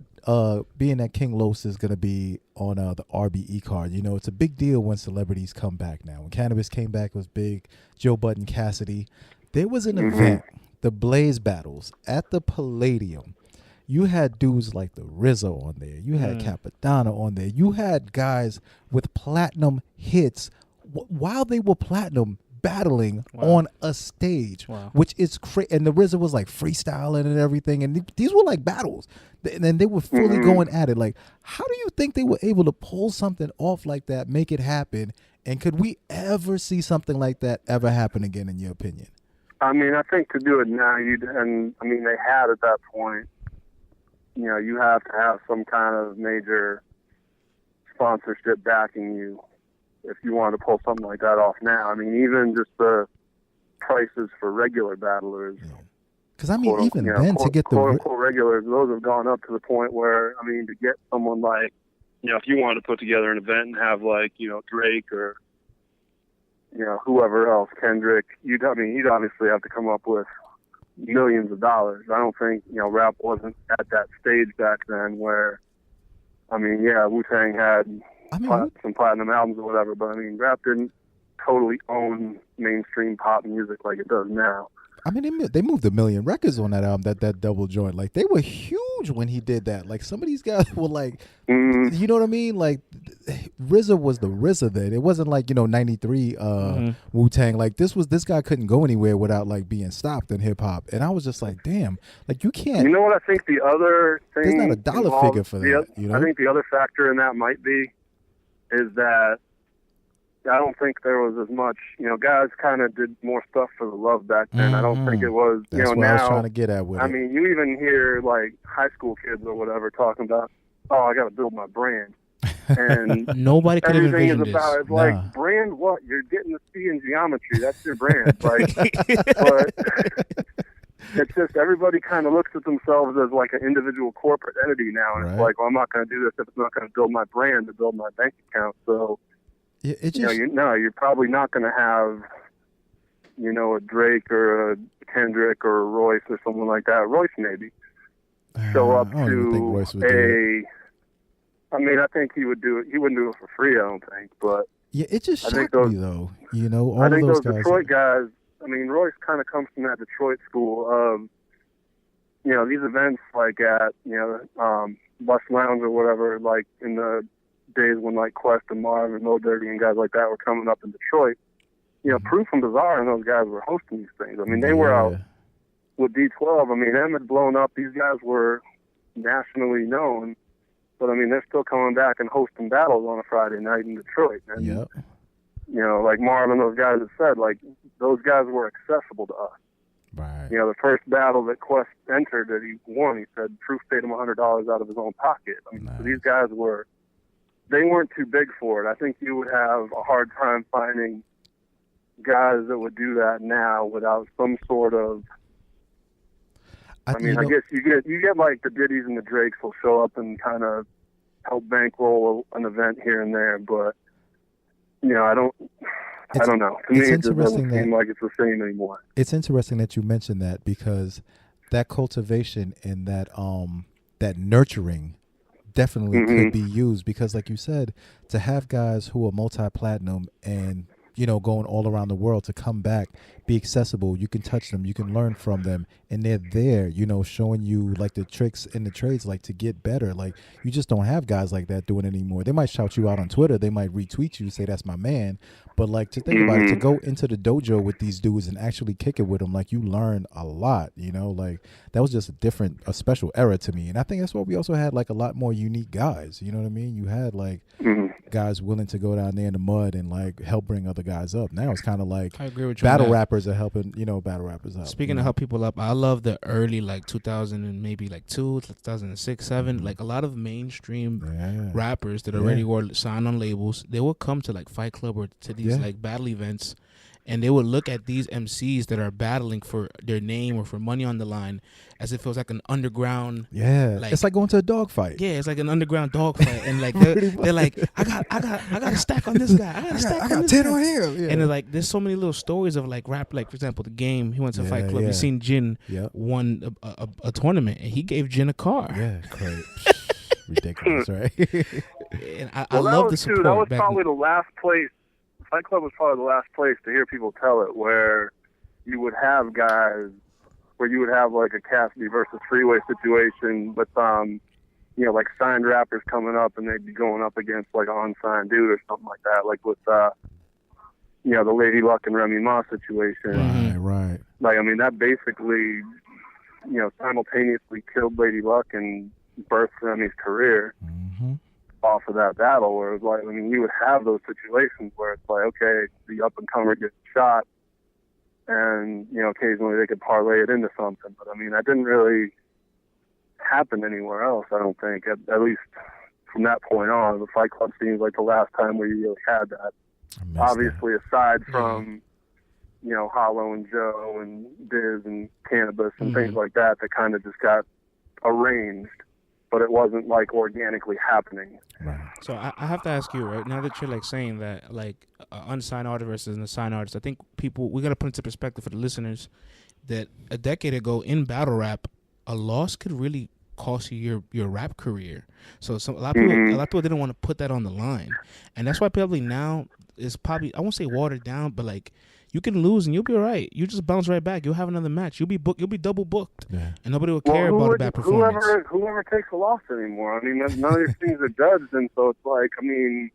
being that King Los is going to be on the RBE card, it's a big deal when celebrities come back now. When Cannabis came back, it was big. Joe Budden, Cassidy. There was an event, the Blaze Battles, at the Palladium. You had dudes like the Rizzo on there. You had Capadonna on there. You had guys with platinum hits while they were platinum battling on a stage, which is crazy. And the RZA was like freestyling and everything, and these were like battles, and then they were fully going at it. Like, how do you think they were able to pull something off like that, make it happen, and could we ever see something like that ever happen again, in your opinion? I mean, I think to do it now, they had at that point, you have to have some kind of major sponsorship backing you if you want to pull something like that off now. I mean, even just the prices for regular battlers. Because, even then, to get the quote-unquote regulars, those have gone up to the point where, to get someone like, if you wanted to put together an event and have, like, Drake or, whoever else, Kendrick, you'd obviously have to come up with millions of dollars. I don't think, rap wasn't at that stage back then where, Wu-Tang had some platinum albums or whatever, but rap didn't totally own mainstream pop music like it does now. They moved 1 million records on that album, that double joint. Like, they were huge when he did that. Like, some of these guys were like, you know what I mean? Like, RZA was the RZA then. It wasn't like, 93 Wu-Tang. Like, this guy couldn't go anywhere without, like, being stopped in hip-hop. And I was just like, damn, like, you can't. You know what I think the other thing... There's not a dollar figure for that, I think the other factor in that might be is that I don't think there was as much, guys kind of did more stuff for the love back then. I don't think it was, That's what now, I was trying to get at with it. You even hear, like, high school kids or whatever talking about, I got to build my brand. And nobody could have everything envisioned is about, it's like, brand what? You're getting the C in geometry. That's your brand. Like, but it's just everybody kind of looks at themselves as, like, an individual corporate entity now. And it's like, well, I'm not going to do this if it's not going to build my brand, to build my bank account. So... you're probably not going to have, a Drake or a Kendrick or a Royce or someone like that. Royce maybe show up to I think he would do it. He wouldn't do it for free, I don't think. But it just shocked me though. All I think those guys, Detroit guys. Royce kind of comes from that Detroit school of, these events like at Bus Lounge or whatever, like in the days when like Quest and Marv and Mo Dirty and guys like that were coming up in Detroit, Proof and Bizarre and those guys were hosting these things. They were out with D12. M had blown up. These guys were nationally known, but they're still coming back and hosting battles on a Friday night in Detroit. And like Marv and those guys have said, like those guys were accessible to us. Right. You know, the first battle that Quest entered that he won, he said Proof paid him $100 out of his own pocket. I mean, nice. So these guys they weren't too big for it. I think you would have a hard time finding guys that would do that now without some sort of. I guess you get like the Diddy's and the Drakes will show up and kind of help bankroll an event here and there, but you know, I don't know. To me, it just doesn't seem like it's the same anymore. It's interesting that you mentioned that, because that cultivation and that nurturing definitely could be used, because like you said, to have guys who are multi-platinum and, you know, going all around the world to come back, be accessible, you can touch them, you can learn from them, and they're there, you know, showing you like the tricks and the trades, like to get better. Like, you just don't have guys like that doing it anymore. They might shout you out on Twitter, they might retweet you, say that's my man, but like, to think about it, to go into the dojo with these dudes and actually kick it with them, like, you learn a lot, you know. Like, that was just a special era to me. And I think that's why we also had like a lot more unique guys, you know what I mean? You had like guys willing to go down there in the mud and like help bring other guys up. Now it's kind of like, I agree with you, battle rappers are helping, you know, battle rappers up. Speaking of help people up, I love the early like 2000 and maybe like 2006, 7, like a lot of mainstream rappers that already were signed on labels, they would come to like Fight Club or to these like battle events, and they would look at these MCs that are battling for their name or for money on the line as if it was like an underground. Yeah, like, it's like going to a dog fight. Yeah, it's like an underground dog fight, and like they're like, I got a stack on this guy. I got 10 on him. Yeah. And they're like, there's so many little stories of like rap. Like for example, the Game, he went to Fight Club. You seen Jin won a tournament, and he gave Jin a car. Yeah, great. Ridiculous, right? And I love the support. That was probably the last place. Fight Club was probably the last place to hear people tell it, where you would have guys, where you would have like a Cassidy versus Freeway situation with, you know, like signed rappers coming up, and they'd be going up against like an unsigned dude or something like that, like with, you know, the Lady Luck and Remy Ma situation. Right. Like, I mean, that basically, you know, simultaneously killed Lady Luck and birthed Remy's career. Off of that battle, where it was like, I mean, you would have those situations where it's like, okay, the up and comer gets shot, and you know, occasionally they could parlay it into something. But I mean, that didn't really happen anywhere else. I don't think, at least from that point on. The Fight Club seems like the last time where you really had that. Obviously, aside from you know, Hollow and Joe and Diz and Cannabis and things like that, that kind of just got arranged. But it wasn't like organically happening. Right. So I have to ask you, right now that you're like saying that like unsigned artist versus an assigned artist, I think we got to put into perspective for the listeners that a decade ago in battle rap, a loss could really cost you your rap career. So a lot of people didn't want to put that on the line, and that's why probably now is probably, I won't say watered down, but like, you can lose and you'll be all right. You just bounce right back. You'll have another match. You'll be double booked, and nobody will care about a bad performance. Whoever takes a loss anymore. I mean, none of these things are judged, and so it's like, I mean,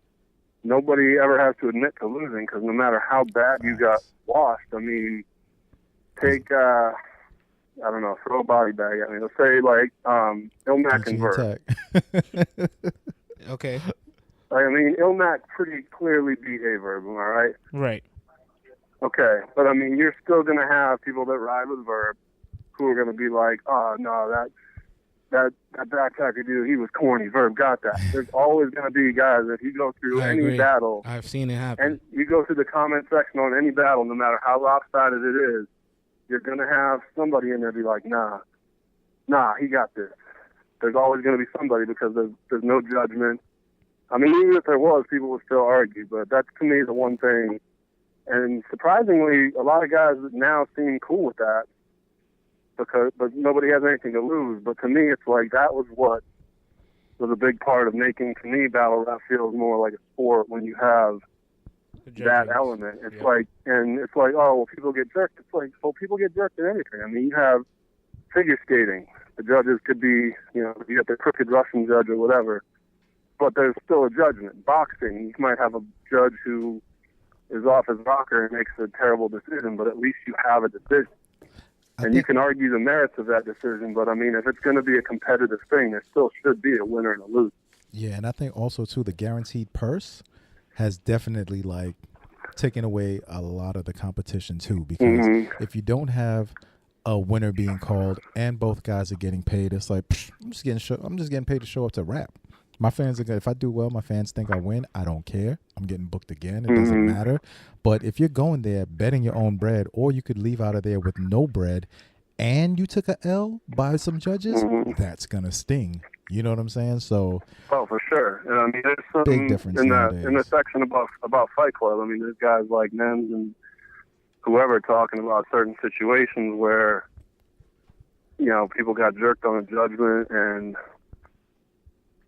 nobody ever has to admit to losing, because no matter how bad you got lost, I mean, take I don't know, throw a body bag at me. Let's say like Ilmac and Verb. Okay. Like, I mean, Ilmac pretty clearly beat Verb, am I right? Right. Okay, but I mean, you're still going to have people that ride with Verb who are going to be like, oh, no, that backpacker dude, he was corny. Verb got that. There's always going to be guys, if you go through any battle. I've seen it happen. And you go through the comment section on any battle, no matter how lopsided it is, you're going to have somebody in there be like, nah, he got this. There's always going to be somebody, because there's no judgment. I mean, even if there was, people would still argue, but that's, to me, the one thing. And surprisingly, a lot of guys now seem cool with that, but nobody has anything to lose. But to me, it's like that was what was a big part of making, to me, battle rap feels more like a sport when you have that element. It's like, and it's like, oh, well, people get jerked. It's like, well, people get jerked in everything. I mean, you have figure skating. The judges could be, you know, you got the crooked Russian judge or whatever, but there's still a judgment. Boxing, you might have a judge who is off his rocker and makes a terrible decision, but at least you have a decision. And you can argue the merits of that decision, but I mean, if it's going to be a competitive thing, there still should be a winner and a loser. Yeah, and I think also, too, the guaranteed purse has definitely, like, taken away a lot of the competition, too, because if you don't have a winner being called and both guys are getting paid, it's like I'm just getting paid to show up to rap. My fans are gonna, if I do well, my fans think I win. I don't care. I'm getting booked again. It doesn't matter. But if you're going there betting your own bread, or you could leave out of there with no bread, and you took a L by some judges, that's gonna sting. You know what I'm saying? So. Oh, for sure. And I mean, there's something big difference in the section about Fight Club. I mean, there's guys like Nems and whoever talking about certain situations where, you know, people got jerked on a judgment and,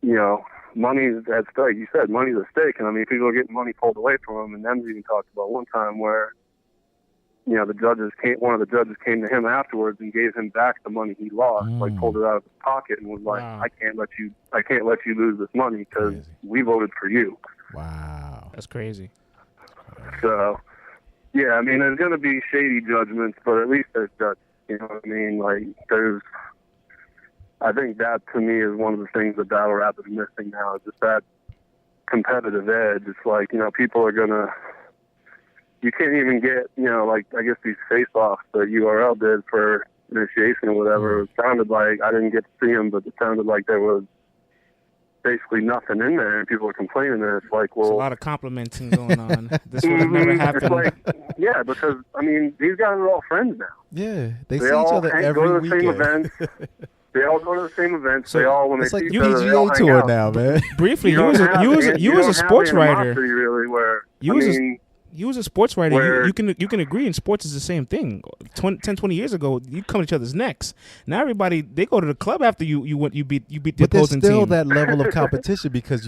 you know, money's at stake. You said money's at stake, and I mean, people are getting money pulled away from them. And Nems even talked about one time where, you know, one of the judges came to him afterwards and gave him back the money he lost, like pulled it out of his pocket and was like, I can't let you lose this money because we voted for you. Wow. That's crazy. So, yeah, I mean, there's going to be shady judgments, but at least there's judges. You know what I mean? Like, I think that to me is one of the things that battle rap is missing now, is just that competitive edge. It's like, you know, people are going to, you can't even get, you know, like, I guess these face-offs that URL did for initiation or whatever, it sounded like, I didn't get to see them, but it sounded like there was basically nothing in there, and people were complaining, and it's like, well... There's a lot of complimenting going on. This would have never happened. It's like, yeah, because, I mean, these guys are all friends now. Yeah, they see each other every go to the weekend. Same events. They all go to the same events. So they all, when they see like each other, they all PGA hang tour out. now, man. Briefly, you was a sports writer. Really, where, You was a sports writer. You can agree in sports is the same thing. 10, 20 years ago, you come at each other's necks. Now everybody, they go to the club after you beat the opposing team. But there's still that level of competition because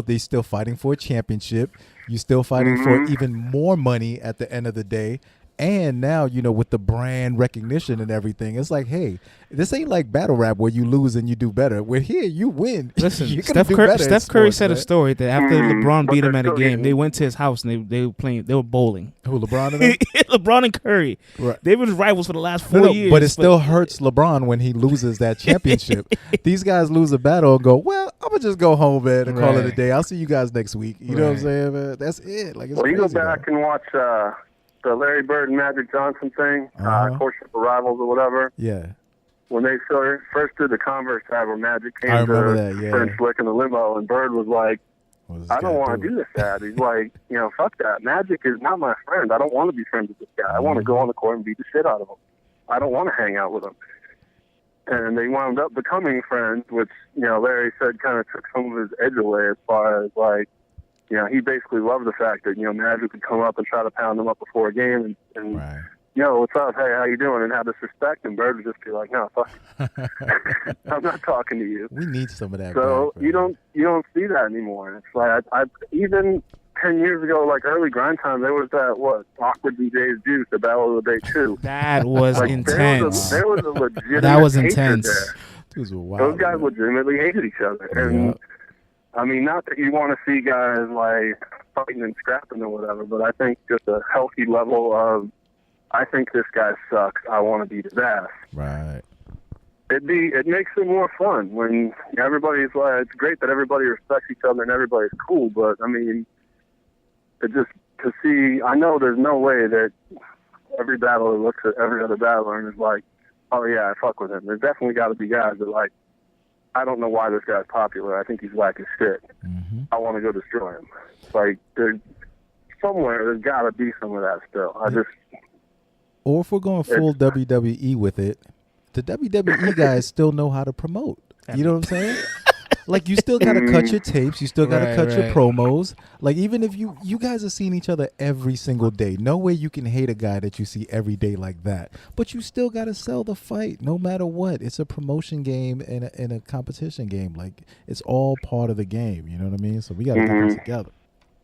they still fighting for a championship. You still fighting for even more money at the end of the day. And now, you know, with the brand recognition and everything, it's like, hey, this ain't like battle rap where you lose and you do better. We're here, you win. Listen, Steph Curry said a story that after LeBron beat him at a game, they went to his house and they were bowling. Who, LeBron and them? LeBron and Curry. Right. They were rivals for the last 4 years. But it still hurts LeBron when he loses that championship. These guys lose a battle and go, well, I'm going to just go home, man, and call it a day. I'll see you guys next week. You know what I'm saying, man? That's it. Like, it's you crazy, go back and watch the Larry Bird and Magic Johnson thing, Courtship of Rivals or whatever. Yeah. When they first did the Converse ad where Magic came to French Lick in the limo, and Bird was like, I don't want to do this ad. He's like, you know, fuck that. Magic is not my friend. I don't want to be friends with this guy. I want to go on the court and beat the shit out of him. I don't want to hang out with him. And they wound up becoming friends, which, you know, Larry said kind of took some of his edge away as far as, like, you know, he basically loved the fact that, you know, Magic would come up and try to pound him up before a game and you know, what's up? Hey, how you doing? And have this respect. And Bird would just be like, no, fuck you. I'm not talking to you. We need some of that. So you don't see that anymore. It's like, I even 10 years ago, like early grind time, there was that, Awkward and Jay's Juice, the Battle of the Day 2. That was like, intense. There was a legitimate that was intense. There. Those guys legitimately hated each other. And I mean, not that you want to see guys like fighting and scrapping or whatever, but I think just a healthy level of, I think this guy sucks, I want to beat his ass. Right. It makes it more fun when everybody's like, it's great that everybody respects each other and everybody's cool, but I mean, to see, I know there's no way that every battler looks at every other battler and is like, oh yeah, I fuck with him. There's definitely got to be guys that like, I don't know why this guy's popular. I think he's whack as shit. I want to go destroy him. Like, there's got to be some of that still. Or if we're going full WWE with it, the WWE guys still know how to promote. You know what I'm saying? Like, you still got to cut your tapes. You still got to cut your promos. Like, even if you guys are seeing each other every single day. No way you can hate a guy that you see every day like that. But you still got to sell the fight no matter what. It's a promotion game and a competition game. Like, it's all part of the game. You know what I mean? So we got to get this together.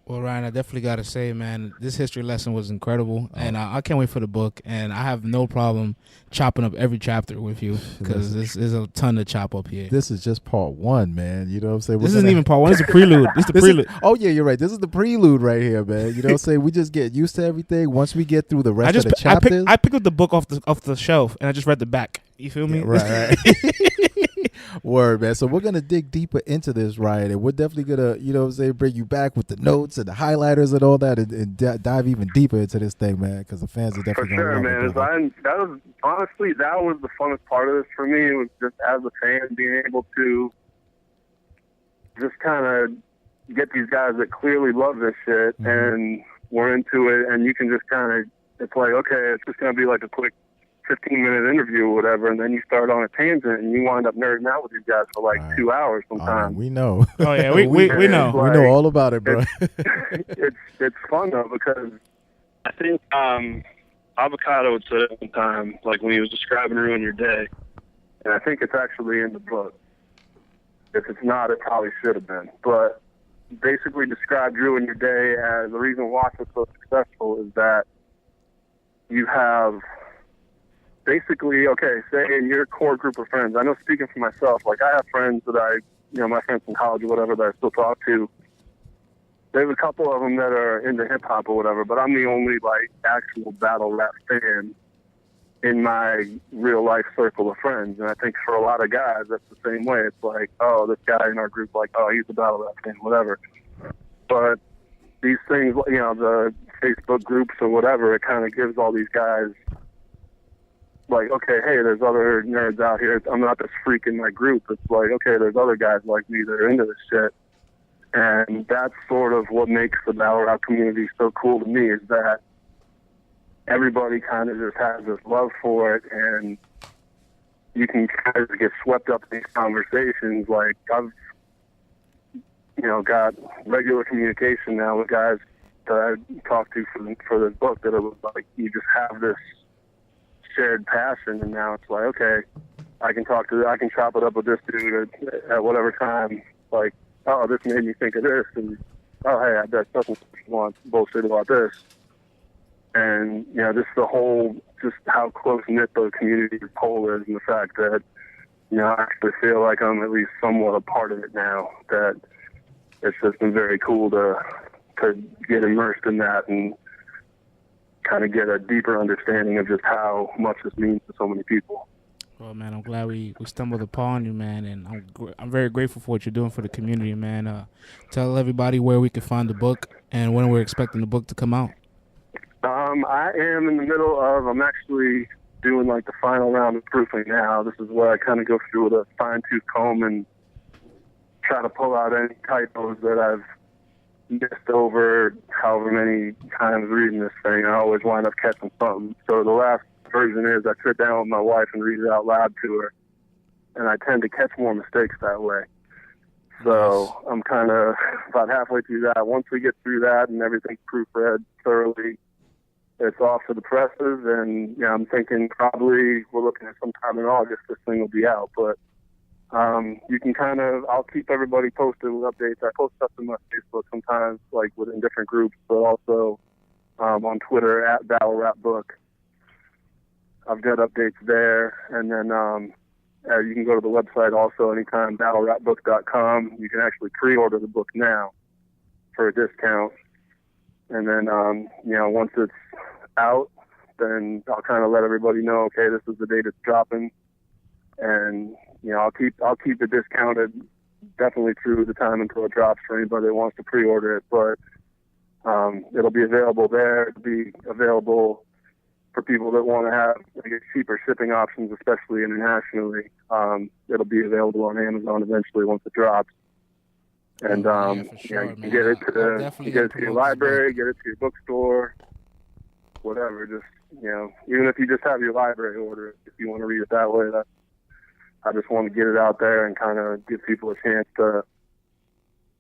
Well, Ryan, I definitely got to say, man, this history lesson was incredible, and I can't wait for the book, and I have no problem chopping up every chapter with you, because there's a ton to chop up here. This is just part one, man. You know what I'm saying? This isn't even part one. This is the prelude. This is the prelude. Yeah, you're right. This is the prelude right here, man. You know what I'm saying? We just get used to everything. Once we get through the rest of the chapters. I picked up the book off the shelf, and I just read the back. You feel me? Right. Word, man. So we're gonna dig deeper into this, Ryan, and we're definitely gonna, you know what I'm saying, bring you back with the notes and the highlighters and all that, and dive even deeper into this thing, man, because the fans are definitely for gonna sure, love man. it, That was honestly that was the funnest part of this for me. It was just as a fan being able to just kind of get these guys that clearly love this shit and we're into it, and you can just kind of, it's like, okay, it's just gonna be like a quick 15-minute interview or whatever, and then you start on a tangent and you wind up nerding out with these guys for like 2 hours sometimes. We know. Oh yeah, we know. Like, we know all about it, bro. It's fun though, because I think Avocado would say it one time, like when he was describing Ruin Your Day, and I think it's actually in the book. If it's not, it probably should have been. But basically described Ruin Your Day as the reason why it's so successful is that you have basically, okay, say in your core group of friends, I know speaking for myself, like I have friends that my friends from college or whatever that I still talk to. There's a couple of them that are into hip hop or whatever, but I'm the only like actual battle rap fan in my real life circle of friends. And I think for a lot of guys, that's the same way. It's like, oh, this guy in our group, like, oh, he's a battle rap fan, whatever. But these things, you know, the Facebook groups or whatever, it kind of gives all these guys like, okay, hey, there's other nerds out here. I'm not this freak in my group. It's like, okay, there's other guys like me that are into this shit. And that's sort of what makes the battle rap community so cool to me, is that everybody kind of just has this love for it, and you can kind of get swept up in these conversations. Like, I've, you know, got regular communication now with guys that I talk to for this book, that it was like, you just have this shared passion, and now it's like, okay, I can chop it up with this dude at whatever time, like, oh, this made me think of this, and oh, hey, I bet doesn't want bullshit about this. And, you know, just how close-knit the community as whole is, and the fact that, you know, I actually feel like I'm at least somewhat a part of it now, that it's just been very cool to get immersed in that and kind of get a deeper understanding of just how much this means to so many people. Well, man, I'm glad we stumbled upon you, man, and I'm very grateful for what you're doing for the community, man. Tell everybody where we can find the book and when we're expecting the book to come out. I am in the middle of, I'm actually doing like the final round of proofing now. This is where I kind of go through with a fine-tooth comb and try to pull out any typos that I've missed over however many times reading this thing. I always wind up catching something. So the last version is I sit down with my wife and read it out loud to her, and I tend to catch more mistakes that way. So I'm kind of about halfway through that. Once we get through that and everything's proofread thoroughly, it's off to the presses, and you know, I'm thinking probably we're looking at sometime in August this thing will be out. But you can I'll keep everybody posted with updates. I post stuff in my Facebook sometimes, like within different groups, but also on Twitter at Battle Rap Book. I've got updates there, and then you can go to the website also anytime, battlerapbook.com. You can actually pre-order the book now for a discount, and then you know, once it's out, then I'll kind of let everybody know, okay, this is the date it's dropping, and you know, I'll keep it discounted definitely through the time until it drops for anybody that wants to pre-order it. But it'll be available there. It'll be available for people that want to have, I guess, cheaper shipping options, especially internationally. It'll be available on Amazon eventually once it drops. And sure, you can get it to your library, get it to your bookstore, whatever. Just, you know, even if you just have your library order it, if you want to read it that way. I just want to get it out there and kind of give people a chance to.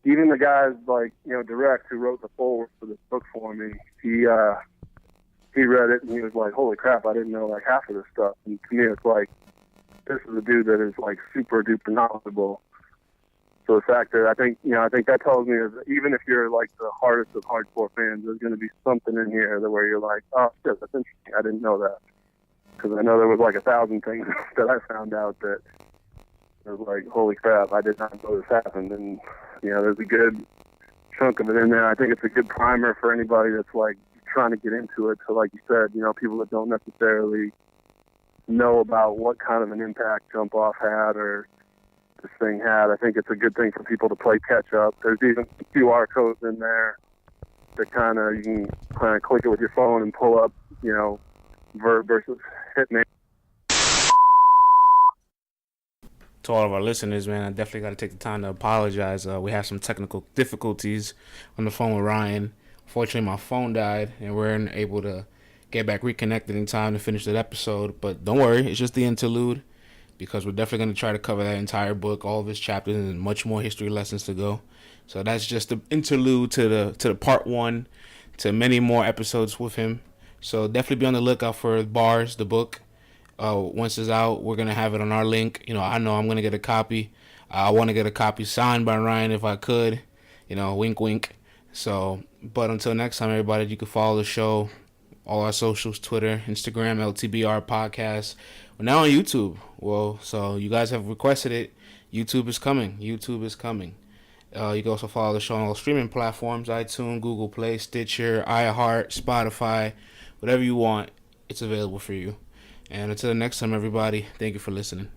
Even the guys like, you know, Direct, who wrote the foreword for this book for me, he read it and he was like, holy crap, I didn't know like half of this stuff. And to me, it's like, this is a dude that is like super duper knowledgeable. So the fact that I think that tells me is even if you're like the hardest of hardcore fans, there's going to be something in here that where you're like, oh shit, that's interesting. I didn't know that. Because I know there was like 1,000 things that I found out that was like, holy crap, I did not know this happened. And, you know, there's a good chunk of it in there. I think it's a good primer for anybody that's like trying to get into it. So like you said, you know, people that don't necessarily know about what kind of an impact Jump Off had or this thing had. I think it's a good thing for people to play catch up. There's even QR codes in there that you can kind of click it with your phone and pull up, verb versus hit name. To all of our listeners, man, I definitely got to take the time to apologize. We have some technical difficulties on the phone with Ryan. Fortunately, my phone died, and we weren't able to get back reconnected in time to finish that episode. But don't worry, it's just the interlude, because we're definitely going to try to cover that entire book, all of its chapters, and much more history lessons to go. So that's just the interlude to the part one, to many more episodes with him. So definitely be on the lookout for Bars, the book. Once it's out, we're going to have it on our link. I know I'm going to get a copy. I want to get a copy signed by Ryan if I could. Wink, wink. So, but until next time, everybody, you can follow the show, all our socials, Twitter, Instagram, LTBR Podcast. We're now on YouTube. Well, so you guys have requested it. YouTube is coming. You can also follow the show on all streaming platforms, iTunes, Google Play, Stitcher, iHeart, Spotify, whatever you want, it's available for you. And until the next time, everybody, thank you for listening.